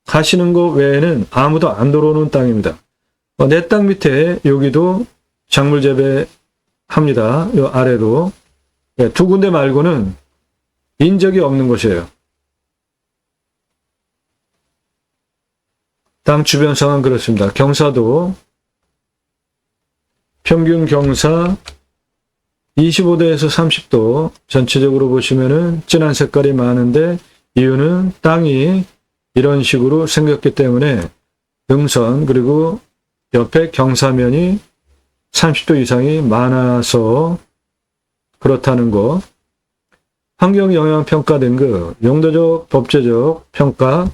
가시는 거 외에는 아무도 안 들어오는 땅입니다. 내 땅 밑에 여기도 작물 재배합니다. 요 아래로. 두 군데 말고는 인적이 없는 곳이에요. 땅 주변 상황 그렇습니다. 경사도 평균 경사 25도에서 30도 전체적으로 보시면은 진한 색깔이 많은데 이유는 땅이 이런 식으로 생겼기 때문에 능선 그리고 옆에 경사면이 30도 이상이 많아서 그렇다는 거. 환경영향평가 등급, 용도적, 법제적 평가,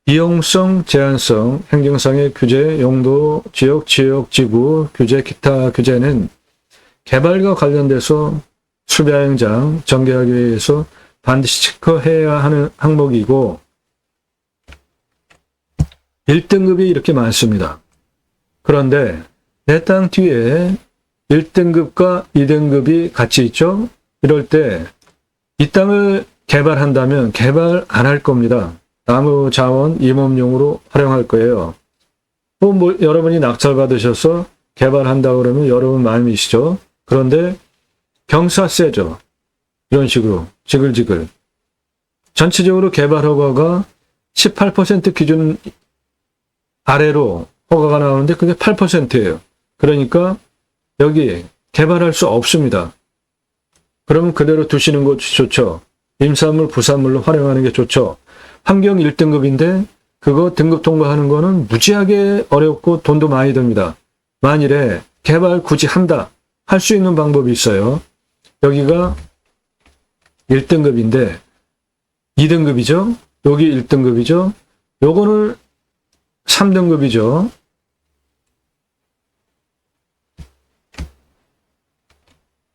이용성, 제한성, 행정상의 규제, 용도, 지역, 지구, 규제, 기타 규제는 개발과 관련돼서 수배행장 전개하기 위해서 반드시 체크해야 하는 항목이고 1등급이 이렇게 많습니다. 그런데 내 땅 뒤에 1등급과 2등급이 같이 있죠? 이럴 때 이 땅을 개발한다면 개발 안 할 겁니다. 나무 자원 임업용으로 활용할 거예요. 여러분이 낙찰 받으셔서 개발한다 그러면 여러분 마음이시죠? 그런데 경사세죠. 이런 식으로 지글지글. 전체적으로 개발 허가가 18% 기준 아래로 허가가 나오는데 그게 8%예요. 그러니까 여기 개발할 수 없습니다. 그러면 그대로 두시는 것이 좋죠. 임산물, 부산물로 활용하는 게 좋죠. 환경 1등급인데 그거 등급 통과하는 거는 무지하게 어렵고 돈도 많이 듭니다. 만일에 개발 굳이 한다. 할 수 있는 방법이 있어요. 여기가 1등급인데 2등급이죠. 여기 1등급이죠. 요거는 3등급이죠.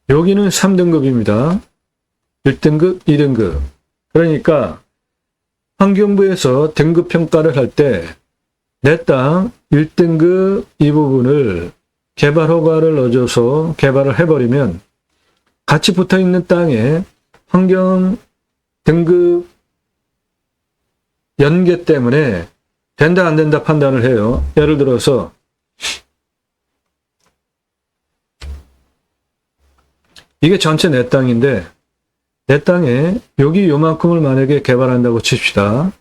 여기는 3등급입니다. 1등급, 2등급. 그러니까 환경부에서 등급 평가를 할 때 내 땅 1등급 이 부분을 개발 허가를 넣어줘서 개발을 해버리면 같이 붙어있는 땅에 환경 등급 연계 때문에 된다 안 된다 판단을 해요. 예를 들어서 이게 전체 내 땅인데 내 땅에 여기 요만큼을 만약에 개발한다고 칩시다.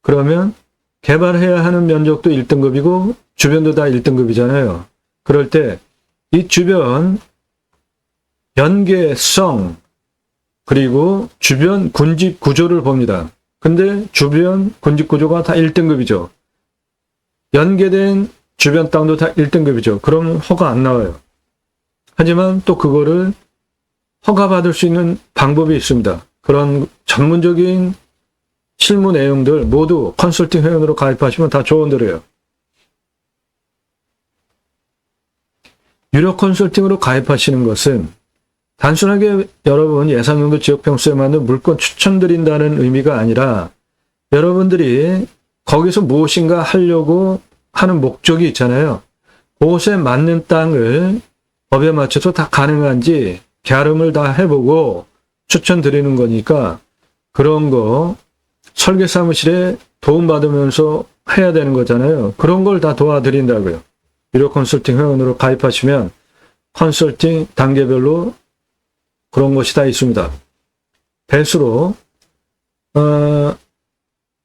그러면 개발해야 하는 면적도 1등급이고 주변도 다 1등급이잖아요. 그럴 때 이 주변 연계성, 그리고 주변 군집 구조를 봅니다. 근데 주변 군집 구조가 다 1등급이죠. 연계된 주변 땅도 다 1등급이죠. 그럼 허가 안 나와요. 하지만 또 그거를 허가받을 수 있는 방법이 있습니다. 그런 전문적인 실무 내용들 모두 컨설팅 회원으로 가입하시면 다 조언드려요. 유료 컨설팅으로 가입하시는 것은 단순하게 여러분 예산용도 지역평수에 맞는 물건 추천드린다는 의미가 아니라 여러분들이 거기서 무엇인가 하려고 하는 목적이 있잖아요. 그곳에 맞는 땅을 법에 맞춰서 다 가능한지 갸름을 다 해보고 추천드리는 거니까 그런 거 설계 사무실에 도움받으면서 해야 되는 거잖아요. 그런 걸 다 도와드린다고요. 유료 컨설팅 회원으로 가입하시면 컨설팅 단계별로 그런 것이 다 있습니다. 배수로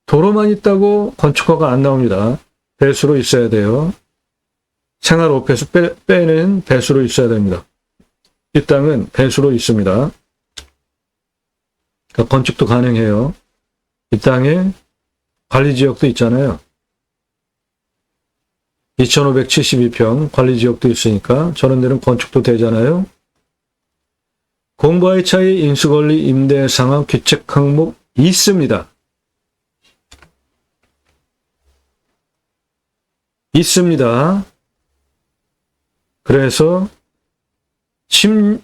도로만 있다고 건축허가 안 나옵니다. 배수로 있어야 돼요. 생활 오폐수 빼는 배수로 있어야 됩니다. 이 땅은 배수로 있습니다. 그러니까 건축도 가능해요. 이 땅에 관리지역도 있잖아요. 2572평 관리지역도 있으니까 저런 데는 건축도 되잖아요. 공부와의 차이, 인수권리, 임대상황, 규책 항목 있습니다. 있습니다. 그래서 16만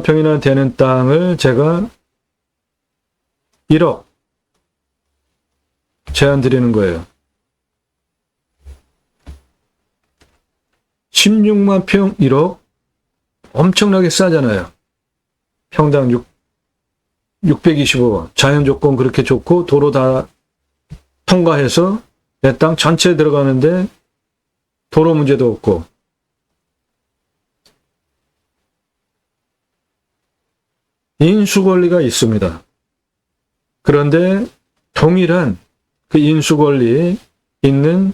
평이나 되는 땅을 제가 1억 제안 드리는 거예요. 16만 평 1억 엄청나게 싸잖아요. 평당 625원. 자연 조건 그렇게 좋고 도로 다 통과해서 내 땅 전체에 들어가는데 도로 문제도 없고 인수권리가 있습니다. 그런데 동일한 그 인수권리 있는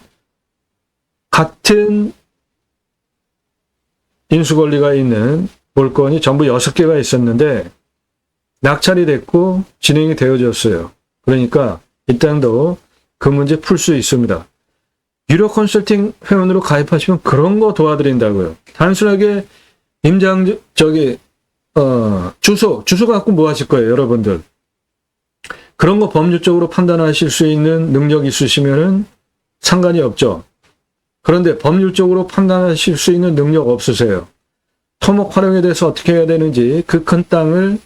같은 인수권리가 있는 물건이 전부 6개가 있었는데 낙찰이 됐고 진행이 되어졌어요. 그러니까 이 땅도 그 문제 풀 수 있습니다. 유료 컨설팅 회원으로 가입하시면 그런 거 도와드린다고요. 단순하게 주소 갖고 뭐 하실 거예요, 여러분들? 그런 거 법률적으로 판단하실 수 있는 능력 있으시면은 상관이 없죠. 그런데 법률적으로 판단하실 수 있는 능력 없으세요. 토목 활용에 대해서 어떻게 해야 되는지, 그 큰 땅을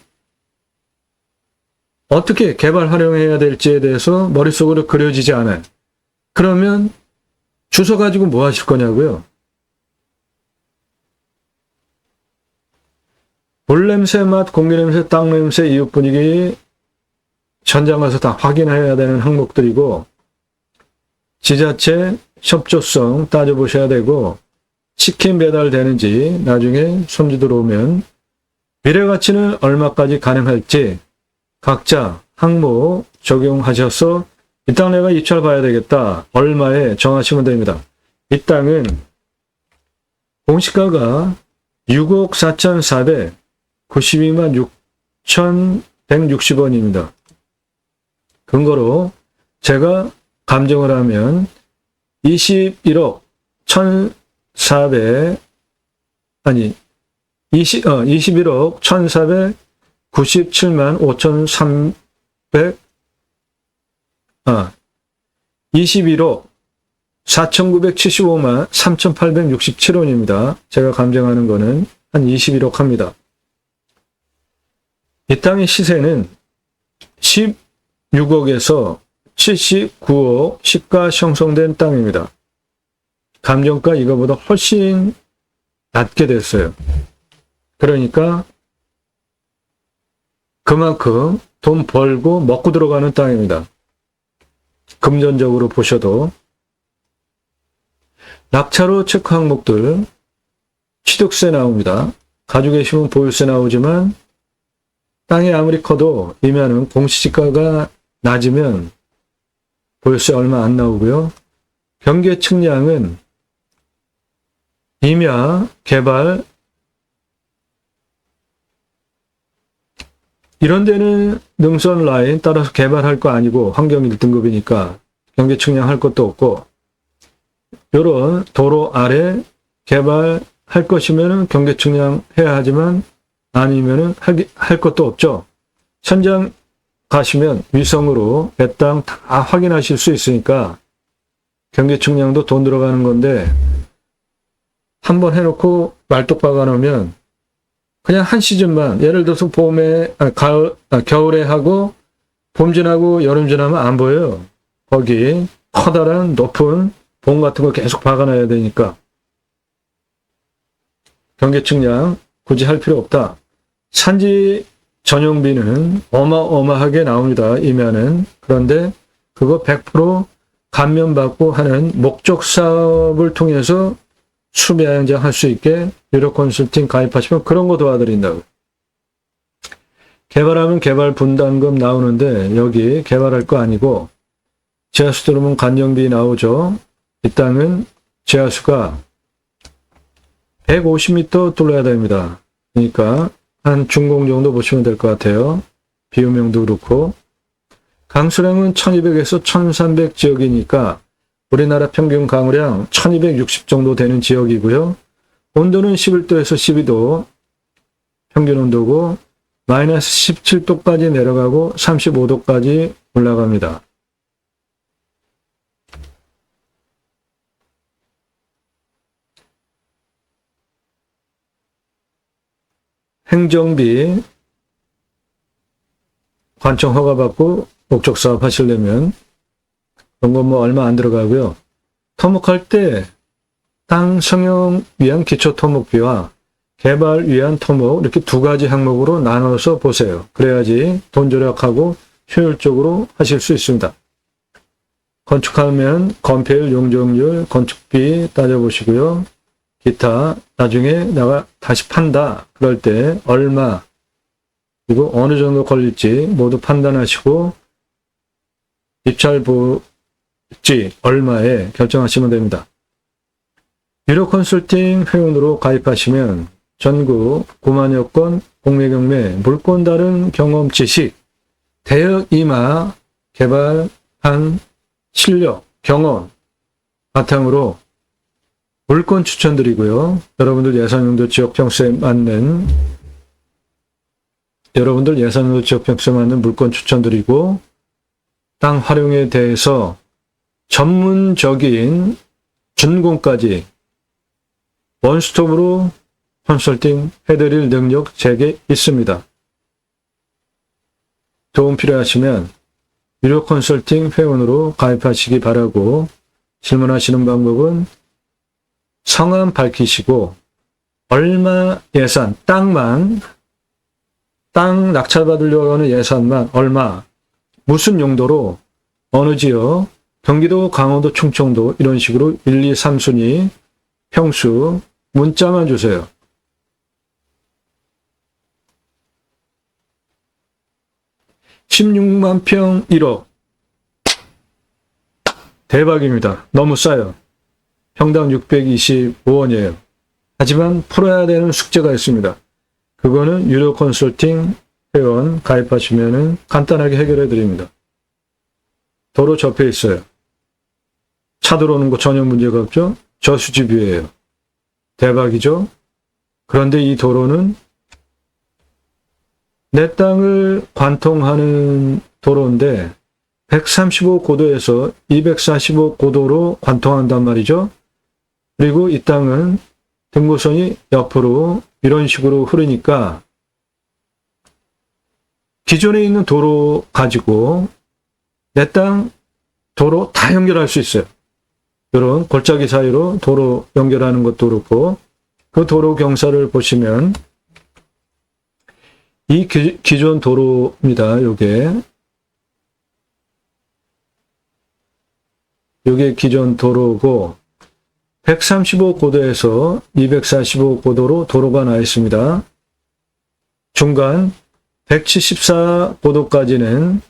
어떻게 개발 활용해야 될지에 대해서 머릿속으로 그려지지 않아요. 그러면 주소 가지고 뭐 하실 거냐고요? 물 냄새, 맛, 공기 냄새, 땅 냄새, 이웃 분위기 현장 가서 다 확인해야 되는 항목들이고 지자체 협조성 따져보셔야 되고 치킨 배달되는지 나중에 손주 들어오면 미래가치는 얼마까지 가능할지 각자 항목 적용하셔서 이 땅 내가 입찰 봐야 되겠다. 얼마에 정하시면 됩니다. 이 땅은 공시가가 6억 4,492만 6,160원입니다. 근거로 제가 감정을 하면 21억 21억 1,497만 21억 4,975만 3,867원입니다. 제가 감정하는 거는 한 21억 합니다. 이 땅의 시세는 16억에서 79억 시가 형성된 땅입니다. 감정가 이거보다 훨씬 낮게 됐어요. 그러니까 그만큼 돈 벌고 먹고 들어가는 땅입니다. 금전적으로 보셔도 낙찰후 체크 항목들 취득세 나옵니다. 가지고 계시면 보유세 나오지만 땅이 아무리 커도 이면은 공시지가가 낮으면 보유세 얼마 안 나오고요. 경계 측량은 임야, 개발, 이런 데는 능선 라인 따라서 개발할 거 아니고 환경 1등급이니까 경계 측량할 것도 없고, 이런 도로 아래 개발할 것이면 경계 측량해야 하지만 아니면은 할 것도 없죠. 현장 가시면 위성으로 내 땅 다 확인하실 수 있으니까 경계 측량도 돈 들어가는 건데, 한번 해놓고 말뚝 박아놓으면 그냥 한 시즌만, 예를 들어서 겨울에 하고 봄 지나고 여름 지나면 안 보여요. 거기 커다란 높은 봉 같은 거 계속 박아놔야 되니까 경계 측량 굳이 할 필요 없다. 산지 전용비는 어마어마하게 나옵니다. 이면은. 그런데 그거 100% 감면받고 하는 목적 사업을 통해서 수배양장 할 수 있게 유료 컨설팅 가입하시면 그런 거 도와드린다고. 개발하면 개발 분담금 나오는데 여기 개발할 거 아니고 지하수 들어오면 관정비 나오죠. 이 땅은 지하수가 150m 뚫어야 됩니다. 그러니까 한 중공 정도 보시면 될 것 같아요. 비용명도 그렇고. 강수량은 1200에서 1300 지역이니까 우리나라 평균 강우량 1260 정도 되는 지역이고요. 온도는 11도에서 12도 평균 온도고 마이너스 17도까지 내려가고 35도까지 올라갑니다. 행정비 관청 허가받고 목적 사업 하시려면 그런 건 뭐 얼마 안 들어가고요. 토목할 때 땅 성형 위한 기초 토목비와 개발 위한 토목 이렇게 두 가지 항목으로 나눠서 보세요. 그래야지 돈 절약하고 효율적으로 하실 수 있습니다. 건축하면 건폐율, 용적률, 건축비 따져보시고요. 기타 나중에 내가 다시 판다 그럴 때 얼마 그리고 어느 정도 걸릴지 모두 판단하시고 입찰 볼지 얼마에 결정하시면 됩니다. 유료 컨설팅 회원으로 가입하시면 전국 9만여 건 공매 경매 물건 다른 경험 지식 대역 이마 개발한 실력 경험 바탕으로 물건 추천드리고요. 여러분들 예산용도 지역 평수에 맞는 물건 추천드리고 땅 활용에 대해서 전문적인 준공까지 원스톱으로 컨설팅 해드릴 능력 제게 있습니다. 도움 필요하시면 유료 컨설팅 회원으로 가입하시기 바라고 질문하시는 방법은 성함 밝히시고 얼마 예산, 땅 낙찰받으려고 하는 예산만 얼마, 무슨 용도로, 어느 지역, 경기도, 강원도, 충청도 이런 식으로 1, 2, 3순위 평수 문자만 주세요. (16만 평) 1억 대박입니다. 너무 싸요. 평당 625원이에요. 하지만 풀어야 되는 숙제가 있습니다. 그거는 유료 컨설팅 회원 가입하시면 간단하게 해결해 드립니다. 도로 접해 있어요. 차 들어오는 거 전혀 문제가 없죠. 저수지뷰예요. 대박이죠. 그런데 이 도로는 내 땅을 관통하는 도로인데 135고도에서 245고도로 관통한단 말이죠. 그리고 이 땅은 등고선이 옆으로 이런 식으로 흐르니까 기존에 있는 도로 가지고 내 땅 도로 다 연결할 수 있어요. 이런 골짜기 사이로 도로 연결하는 것도 그렇고 그 도로 경사를 보시면 이 기존 도로입니다. 요게 기존 도로고 135고도에서 245고도로 도로가 나 있습니다. 중간 174고도까지는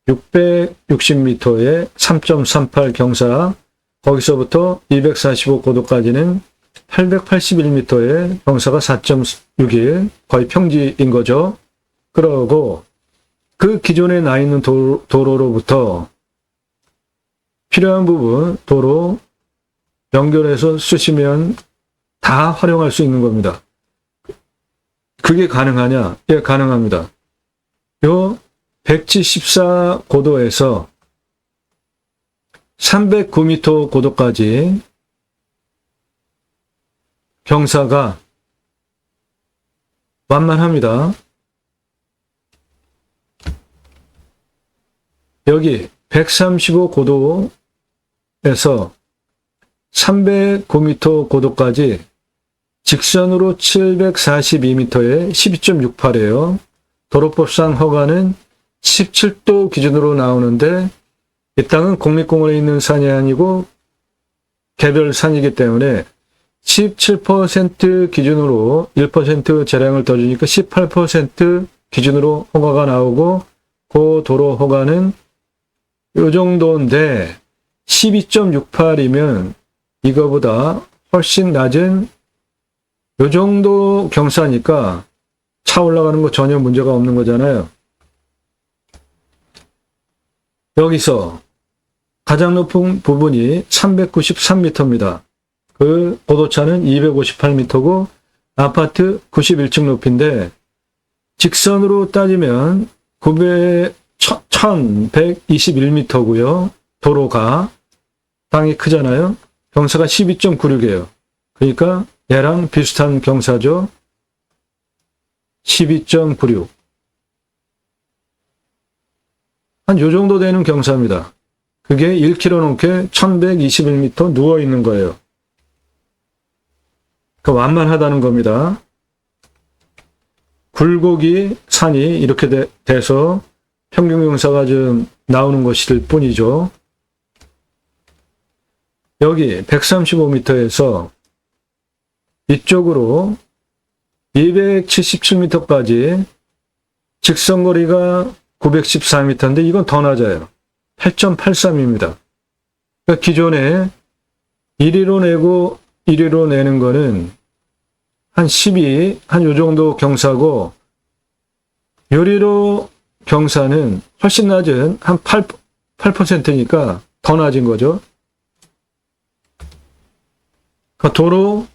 660m에 3.38 경사, 거기서부터 245고도까지는 881m에 경사가 4.61, 거의 평지인 거죠. 그러고 그 기존에 나 있는 도로로부터 필요한 부분 도로 연결해서 쓰시면 다 활용할 수 있는 겁니다. 그게 가능하냐? 예, 가능합니다. 요 174 고도에서 309m 고도까지 경사가 완만합니다. 여기 135 고도에서 309m 고도까지 직선으로 742m에 12.68이에요. 도로법상 허가는 17도 기준으로 나오는데 이 땅은 국립공원에 있는 산이 아니고 개별 산이기 때문에 17% 기준으로 1% 재량을 더 주니까 18% 기준으로 허가가 나오고 그 도로 허가는 이 정도인데 12.68이면 이거보다 훨씬 낮은 이 정도 경사니까 차 올라가는 거 전혀 문제가 없는 거잖아요. 여기서 가장 높은 부분이 393m입니다. 그 고도차는 258m고 아파트 91층 높이인데 직선으로 따지면 1121m고요. 도로가 땅이 크잖아요. 경사가 12.96이에요. 그러니까 얘랑 비슷한 경사죠. 12.96. 한 요 정도 되는 경사입니다. 그게 1km 넘게 1121m 누워 있는 거예요. 그러니까 완만하다는 겁니다. 굴곡이 산이 이렇게 돼서 평균 경사가 좀 나오는 것일 뿐이죠. 여기 135m에서 이쪽으로 277m까지 직선거리가 914m인데 이건 더 낮아요. 8.83입니다. 그러니까 기존에 1위로 내고 1위로 내는 거는 한 12, 한 요 정도 경사고 요리로 경사는 훨씬 낮은 한 8%니까 더 낮은 거죠. 그러니까 도로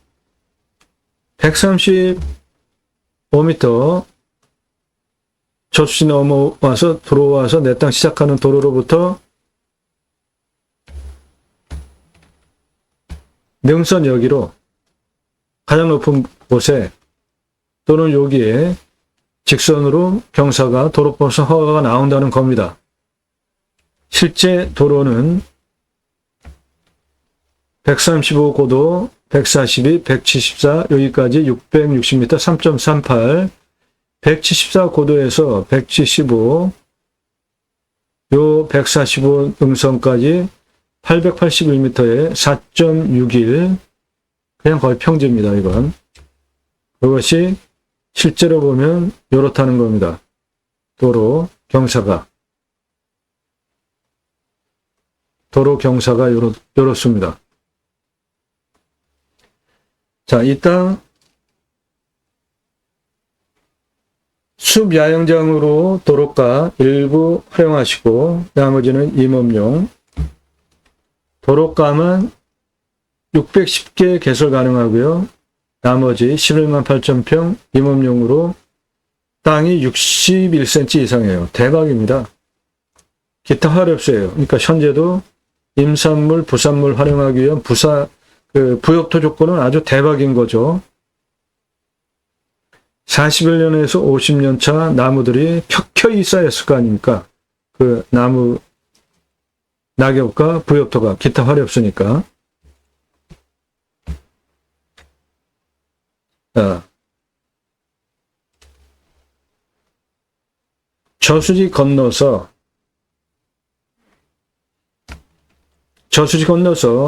135m 저수지 넘어와서 들어와서 내 땅 시작하는 도로로부터 능선 여기로 가장 높은 곳에 또는 여기에 직선으로 경사가 도로법상 허가가 나온다는 겁니다. 실제 도로는 135 고도, 142, 174, 여기까지 660m, 3.38, 174 고도에서 175, 요 145 능선까지 881m에 4.61, 그냥 거의 평지입니다, 이건. 그것이 실제로 보면 요렇다는 겁니다. 도로 경사가. 도로 경사가 요렇습니다. 자, 이 땅 숲야영장으로 도로가 일부 활용하시고 나머지는 임업용. 도로가만 610개 개설 가능하고요. 나머지 11만 8천 평 임업용으로 땅이 61cm 이상이에요. 대박입니다. 기타 화렵수예요. 그러니까 현재도 임산물, 부산물 활용하기 위한 부엽토 조건은 아주 대박인 거죠. 41년에서 50년 차 나무들이 켜켜이 쌓였을 거 아닙니까? 그 나무, 낙엽과 부엽토가 기타 화렵수니까. 자, 저수지 건너서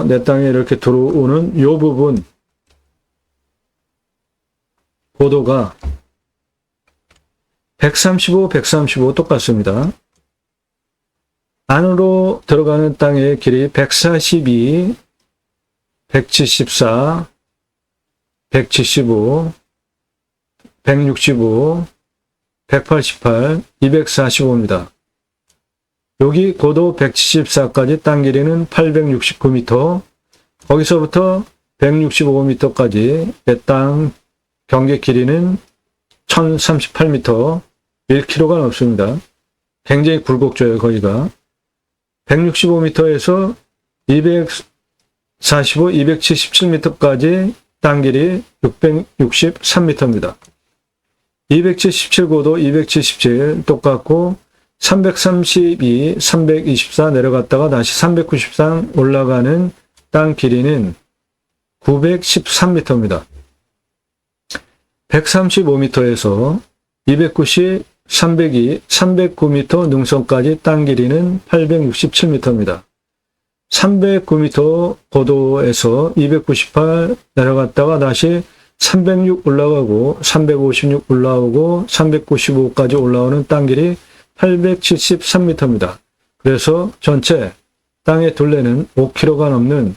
내 땅에 이렇게 들어오는 요 부분 고도가 135, 135 똑같습니다. 안으로 들어가는 땅의 길이 142, 174, 175, 165, 188, 245입니다. 여기 고도 174까지 땅 길이는 869m, 거기서부터 165m까지 땅 경계 길이는 1038m, 1km가 넘습니다. 굉장히 굴곡져요, 거기가. 165m에서 245, 277m까지 땅 길이 663m입니다. 277고도 277 똑같고 332, 324 내려갔다가 다시 393 올라가는 땅 길이는 913m입니다. 135m에서 290, 302, 309m 능선까지 땅 길이는 867m입니다. 309m 고도에서 298 내려갔다가 다시 306 올라가고 356 올라오고 395까지 올라오는 땅 길이 873m입니다. 그래서 전체 땅의 둘레는 5km가 넘는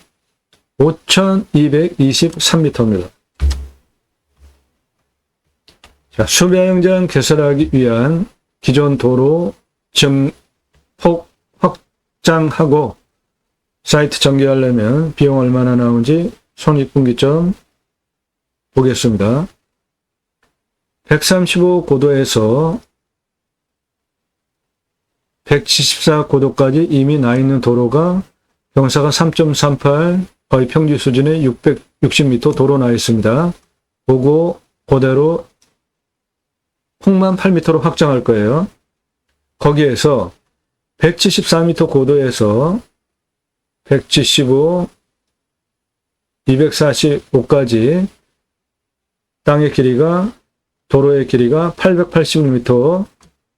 5223m입니다. 자, 수배양장 개설하기 위한 기존 도로 증폭 확장하고 사이트 전개하려면 비용 얼마나 나오는지 손익분기점 보겠습니다. 135 고도에서 174 고도까지 이미 나 있는 도로가 경사가 3.38 거의 평지 수준의 660m 도로 나 있습니다. 보고 그대로 폭만 8m로 확장할 거예요. 거기에서 174m 고도에서 175, 245까지 땅의 길이가, 도로의 길이가 880m,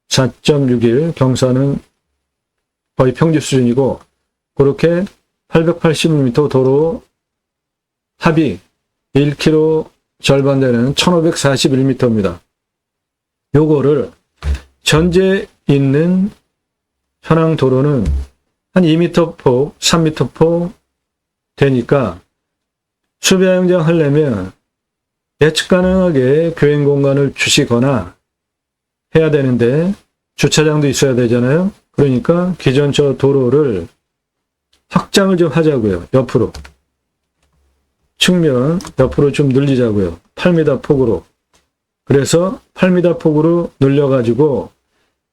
4.61, 경사는 거의 평지 수준이고, 그렇게 880m 도로 합이 1km 절반 되는 1541m입니다. 요거를 전제 있는 현황 도로는 한 2m 폭, 3m 폭 되니까 수배양장 하려면 예측 가능하게 교행 공간을 주시거나 해야 되는데 주차장도 있어야 되잖아요. 그러니까 기존 저 도로를 확장을 좀 하자고요. 옆으로. 측면 옆으로 좀 늘리자고요. 8m 폭으로. 그래서 8m 폭으로 늘려가지고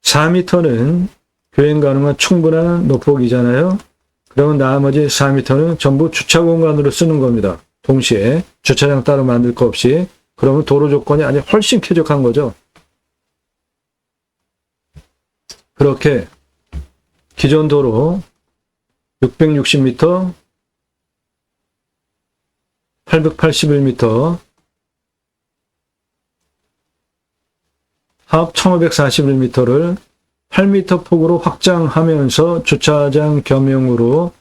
4m는 교행 가능한 충분한 높폭이잖아요. 그러면 나머지 4m는 전부 주차 공간으로 쓰는 겁니다. 동시에 주차장 따로 만들 거 없이. 그러면 도로 조건이 아주 훨씬 쾌적한 거죠. 그렇게 기존 도로 660m, 881m, 합 1541m를 8m 폭으로 확장하면서 주차장 겸용으로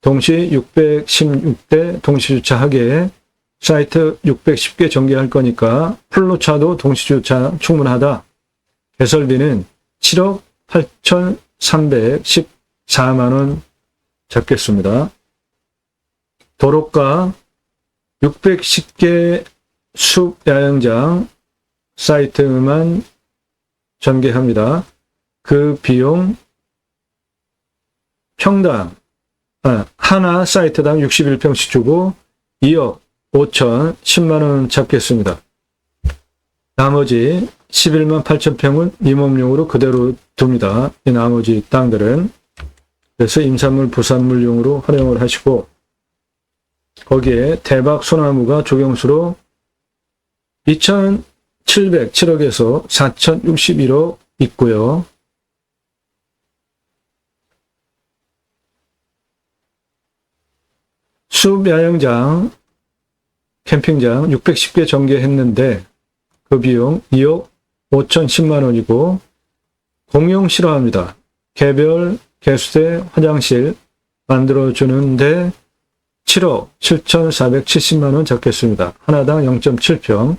동시 616대 동시 주차하게 사이트 610개 전개할 거니까 풀로차도 동시 주차 충분하다. 개설비는 7억 8,314만원 잡겠습니다. 도로가 610개 숲야영장 사이트만 전개합니다. 그 비용 평당 하나 사이트당 61평씩 주고 2억 5천 10만원 잡겠습니다. 나머지 11만 8천 평은 임업용으로 그대로 둡니다. 이 나머지 땅들은. 그래서 임산물, 부산물용으로 활용을 하시고 거기에 대박 소나무가 조경수로 2,707억에서 4,061억 있고요. 숲야영장, 캠핑장 610개 전개했는데 그 비용 2억 5,010만 원이고 공용 실어합니다. 개별 개수대 화장실 만들어주는데 7억 7,470만 원 잡겠습니다. 하나당 0.7평.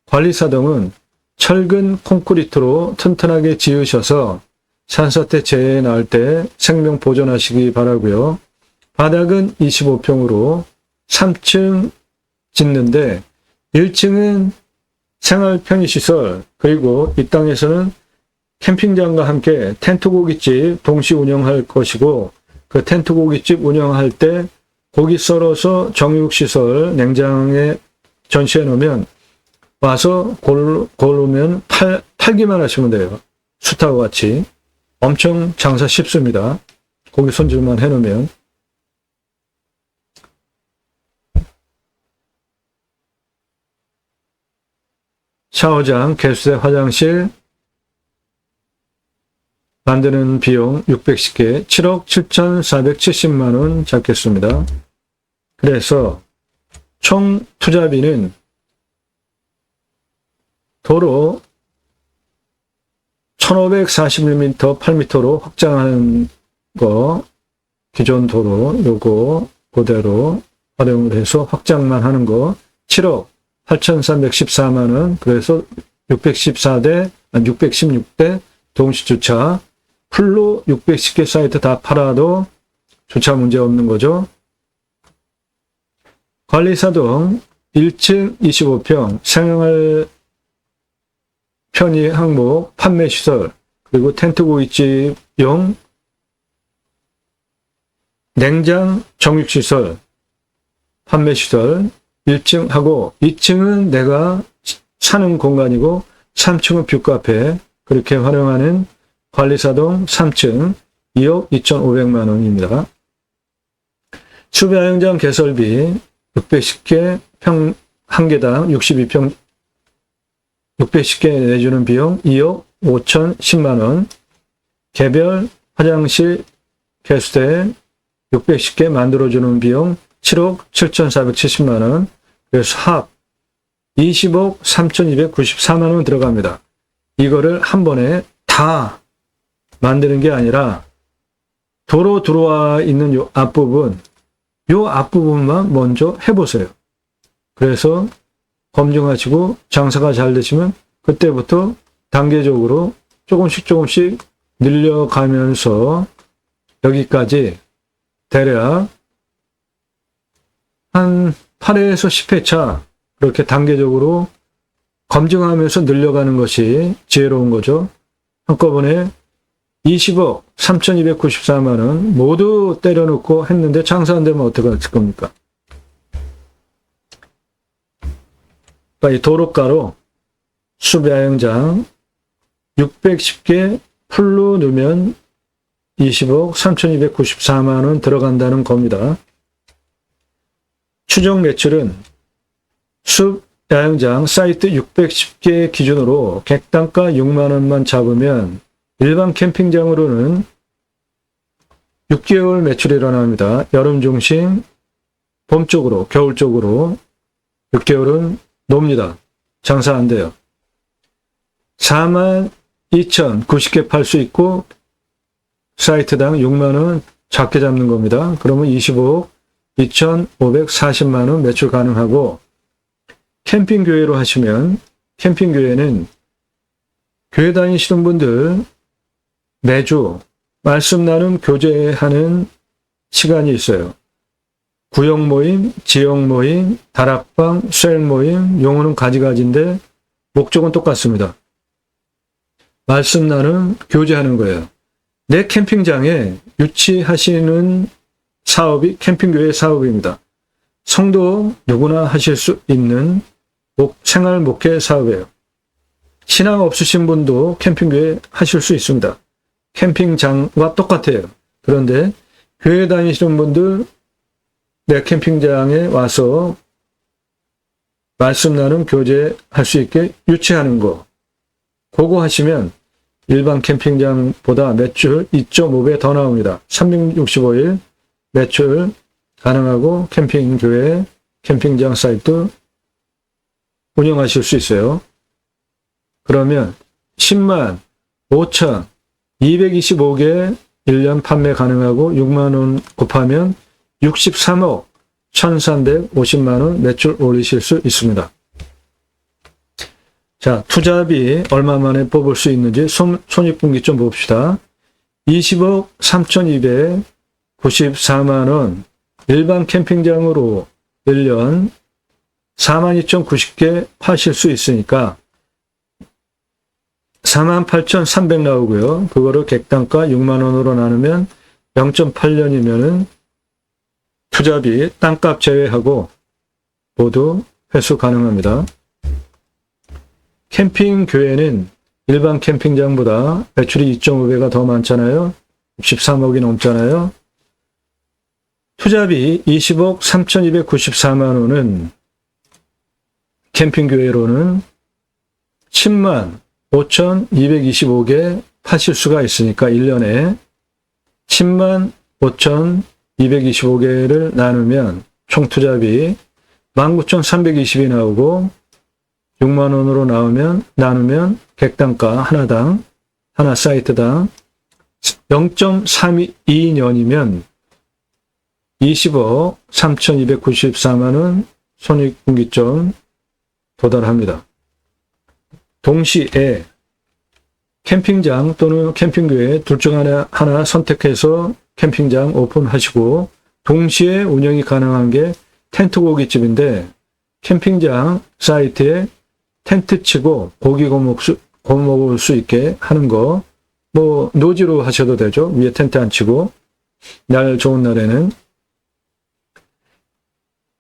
관리사동은 철근 콘크리트로 튼튼하게 지으셔서 산사태 재해 나올 때 생명 보존하시기 바라고요. 바닥은 25평으로 3층 짓는데 1층은 생활 편의시설, 그리고 이 땅에서는 캠핑장과 함께 텐트 고깃집 동시 운영할 것이고, 그 텐트 고깃집 운영할 때 고기 썰어서 정육시설 냉장에 전시해 놓으면 와서 고르면 팔기만 하시면 돼요. 숯하고 같이. 엄청 장사 쉽습니다. 고기 손질만 해 놓으면. 샤워장, 개수대, 화장실 만드는 비용 610개, 7억 7,470만 원 잡겠습니다. 그래서 총 투자비는 도로 1541m 8m로 확장하는 거, 기존 도로 요거 그대로 활용을 해서 확장만 하는 거 7억 8,314만 원, 그래서 616대 동시주차, 풀로 610개 사이트 다 팔아도 주차 문제 없는 거죠. 관리사동 1층 25평 생활 편의 항목 판매시설, 그리고 텐트 고깃집용 냉장 정육시설 판매시설 1층 하고, 2층은 내가 사는 공간이고 3층은 뷰카페, 그렇게 활용하는 관리사동 3층 2억 2,500만 원입니다. 수배야영장 개설비 610개 평 한 개당 62평 610개 내주는 비용 2억 5,010만 원. 개별 화장실 개수대 610개 만들어주는 비용 7억 7,470만 원. 그래서 합 20억 3,294만 원 들어갑니다. 이거를 한 번에 다 만드는 게 아니라 도로 들어와 있는 요 앞부분만 먼저 해보세요. 그래서 검증하시고 장사가 잘 되시면 그때부터 단계적으로 조금씩 늘려가면서 여기까지 대략 한 8회에서 10회차 그렇게 단계적으로 검증하면서 늘려가는 것이 지혜로운 거죠. 한꺼번에 20억 3,294만 원 모두 때려놓고 했는데 장사 안 되면 어떻게 할 겁니까? 이 도로가로 수배야영장 610개 풀로 넣으면 20억 3,294만 원 들어간다는 겁니다. 추정 매출은 숲야영장 사이트 610개 기준으로 객단가 6만 원만 잡으면 일반 캠핑장으로는 6개월 매출이 일어납니다. 여름 중심, 봄 쪽으로, 겨울 쪽으로 6개월은 놉니다. 장사 안 돼요. 42,090개 팔 수 있고 사이트당 6만 원 작게 잡는 겁니다. 그러면 25억 2,540만 원 매출 가능하고, 캠핑교회로 하시면 캠핑교회는 교회 다니시는 분들 매주 말씀 나눔 교제하는 시간이 있어요. 구역 모임, 지역 모임, 다락방, 셀 모임, 용어는 가지가지인데 목적은 똑같습니다. 말씀 나눔 교제하는 거예요. 내 캠핑장에 유치하시는 사업이 캠핑교회 사업입니다. 성도 누구나 하실 수 있는 생활 목회 사업이에요. 신앙 없으신 분도 캠핑교회 하실 수 있습니다. 캠핑장과 똑같아요. 그런데 교회 다니시는 분들 내 캠핑장에 와서 말씀 나눔 교제할 수 있게 유치하는 거, 그거 하시면 일반 캠핑장보다 매출 2.5배 더 나옵니다. 365일 매출 가능하고 캠핑교회, 캠핑장 사이트 운영하실 수 있어요. 그러면 10만 5천 225개 1년 판매 가능하고 6만 원 곱하면 63억 1,350만 원 매출 올리실 수 있습니다. 자, 투자비 얼마 만에 뽑을 수 있는지 손익분기 좀 봅시다. 20억 3,294만 원 일반 캠핑장으로 1년 42,090개 파실 수 있으니까 48,300 나오고요. 그거를 객단가 6만 원으로 나누면 0.8년이면은 투자비, 땅값 제외하고 모두 회수 가능합니다. 캠핑 교회는 일반 캠핑장보다 매출이 2.5배가 더 많잖아요. 63억이 넘잖아요. 투자비 20억 3,294만 원은 캠핑교회로는 10만 5,225개 파실 수가 있으니까 1년에 10만 5,225개를 나누면 총 투자비 19,320이 나오고 6만 원으로 나누면 객단가 하나 사이트당 0.32년이면 20억 3,294만 원 손익분기점 도달합니다. 동시에 캠핑장 또는 캠핑교회 둘 중 하나 선택해서 캠핑장 오픈하시고 동시에 운영이 가능한 게 텐트 고깃집인데 캠핑장 사이트에 텐트 치고 고기 구워 먹을 수 있게 하는 거, 뭐 노지로 하셔도 되죠. 위에 텐트 안 치고 날 좋은 날에는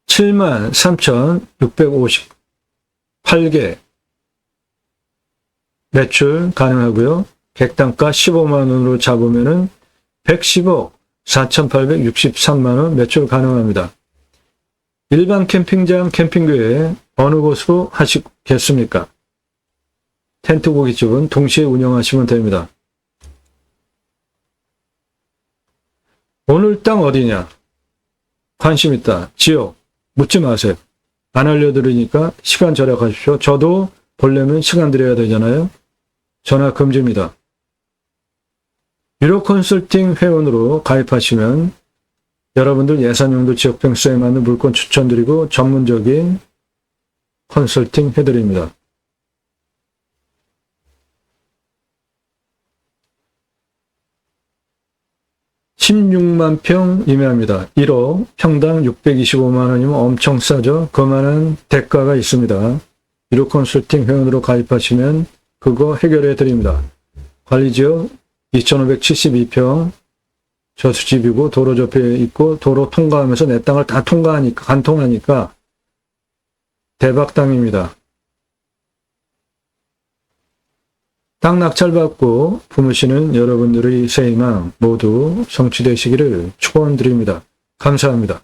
73,658개 매출 가능하고요. 객단가 15만 원으로 잡으면은 110억 4,863만 원 매출 가능합니다. 일반 캠핑장, 캠핑교회 어느 곳으로 하시겠습니까? 텐트 고깃집은 동시에 운영하시면 됩니다. 오늘 땅 어디냐? 관심 있다. 지역 묻지 마세요. 안 알려드리니까 시간 절약하십시오. 저도 보려면 시간 들여야 되잖아요. 전화 금지입니다. 유료 컨설팅 회원으로 가입하시면 여러분들 예산용도 지역 평수에 맞는 물건 추천드리고 전문적인 컨설팅 해드립니다. 16만 평 임야입니다. 1억 평당 625만 원이면 엄청 싸죠. 그만한 대가가 있습니다. 유료 컨설팅 회원으로 가입하시면 그거 해결해 드립니다. 관리지역 2,572평 저수지이고 도로 접해 있고 도로 통과하면서 내 땅을 다 간통하니까 대박 땅입니다. 땅 낙찰받고 품으시는 여러분들의 새 희망 모두 성취되시기를 축원드립니다. 감사합니다.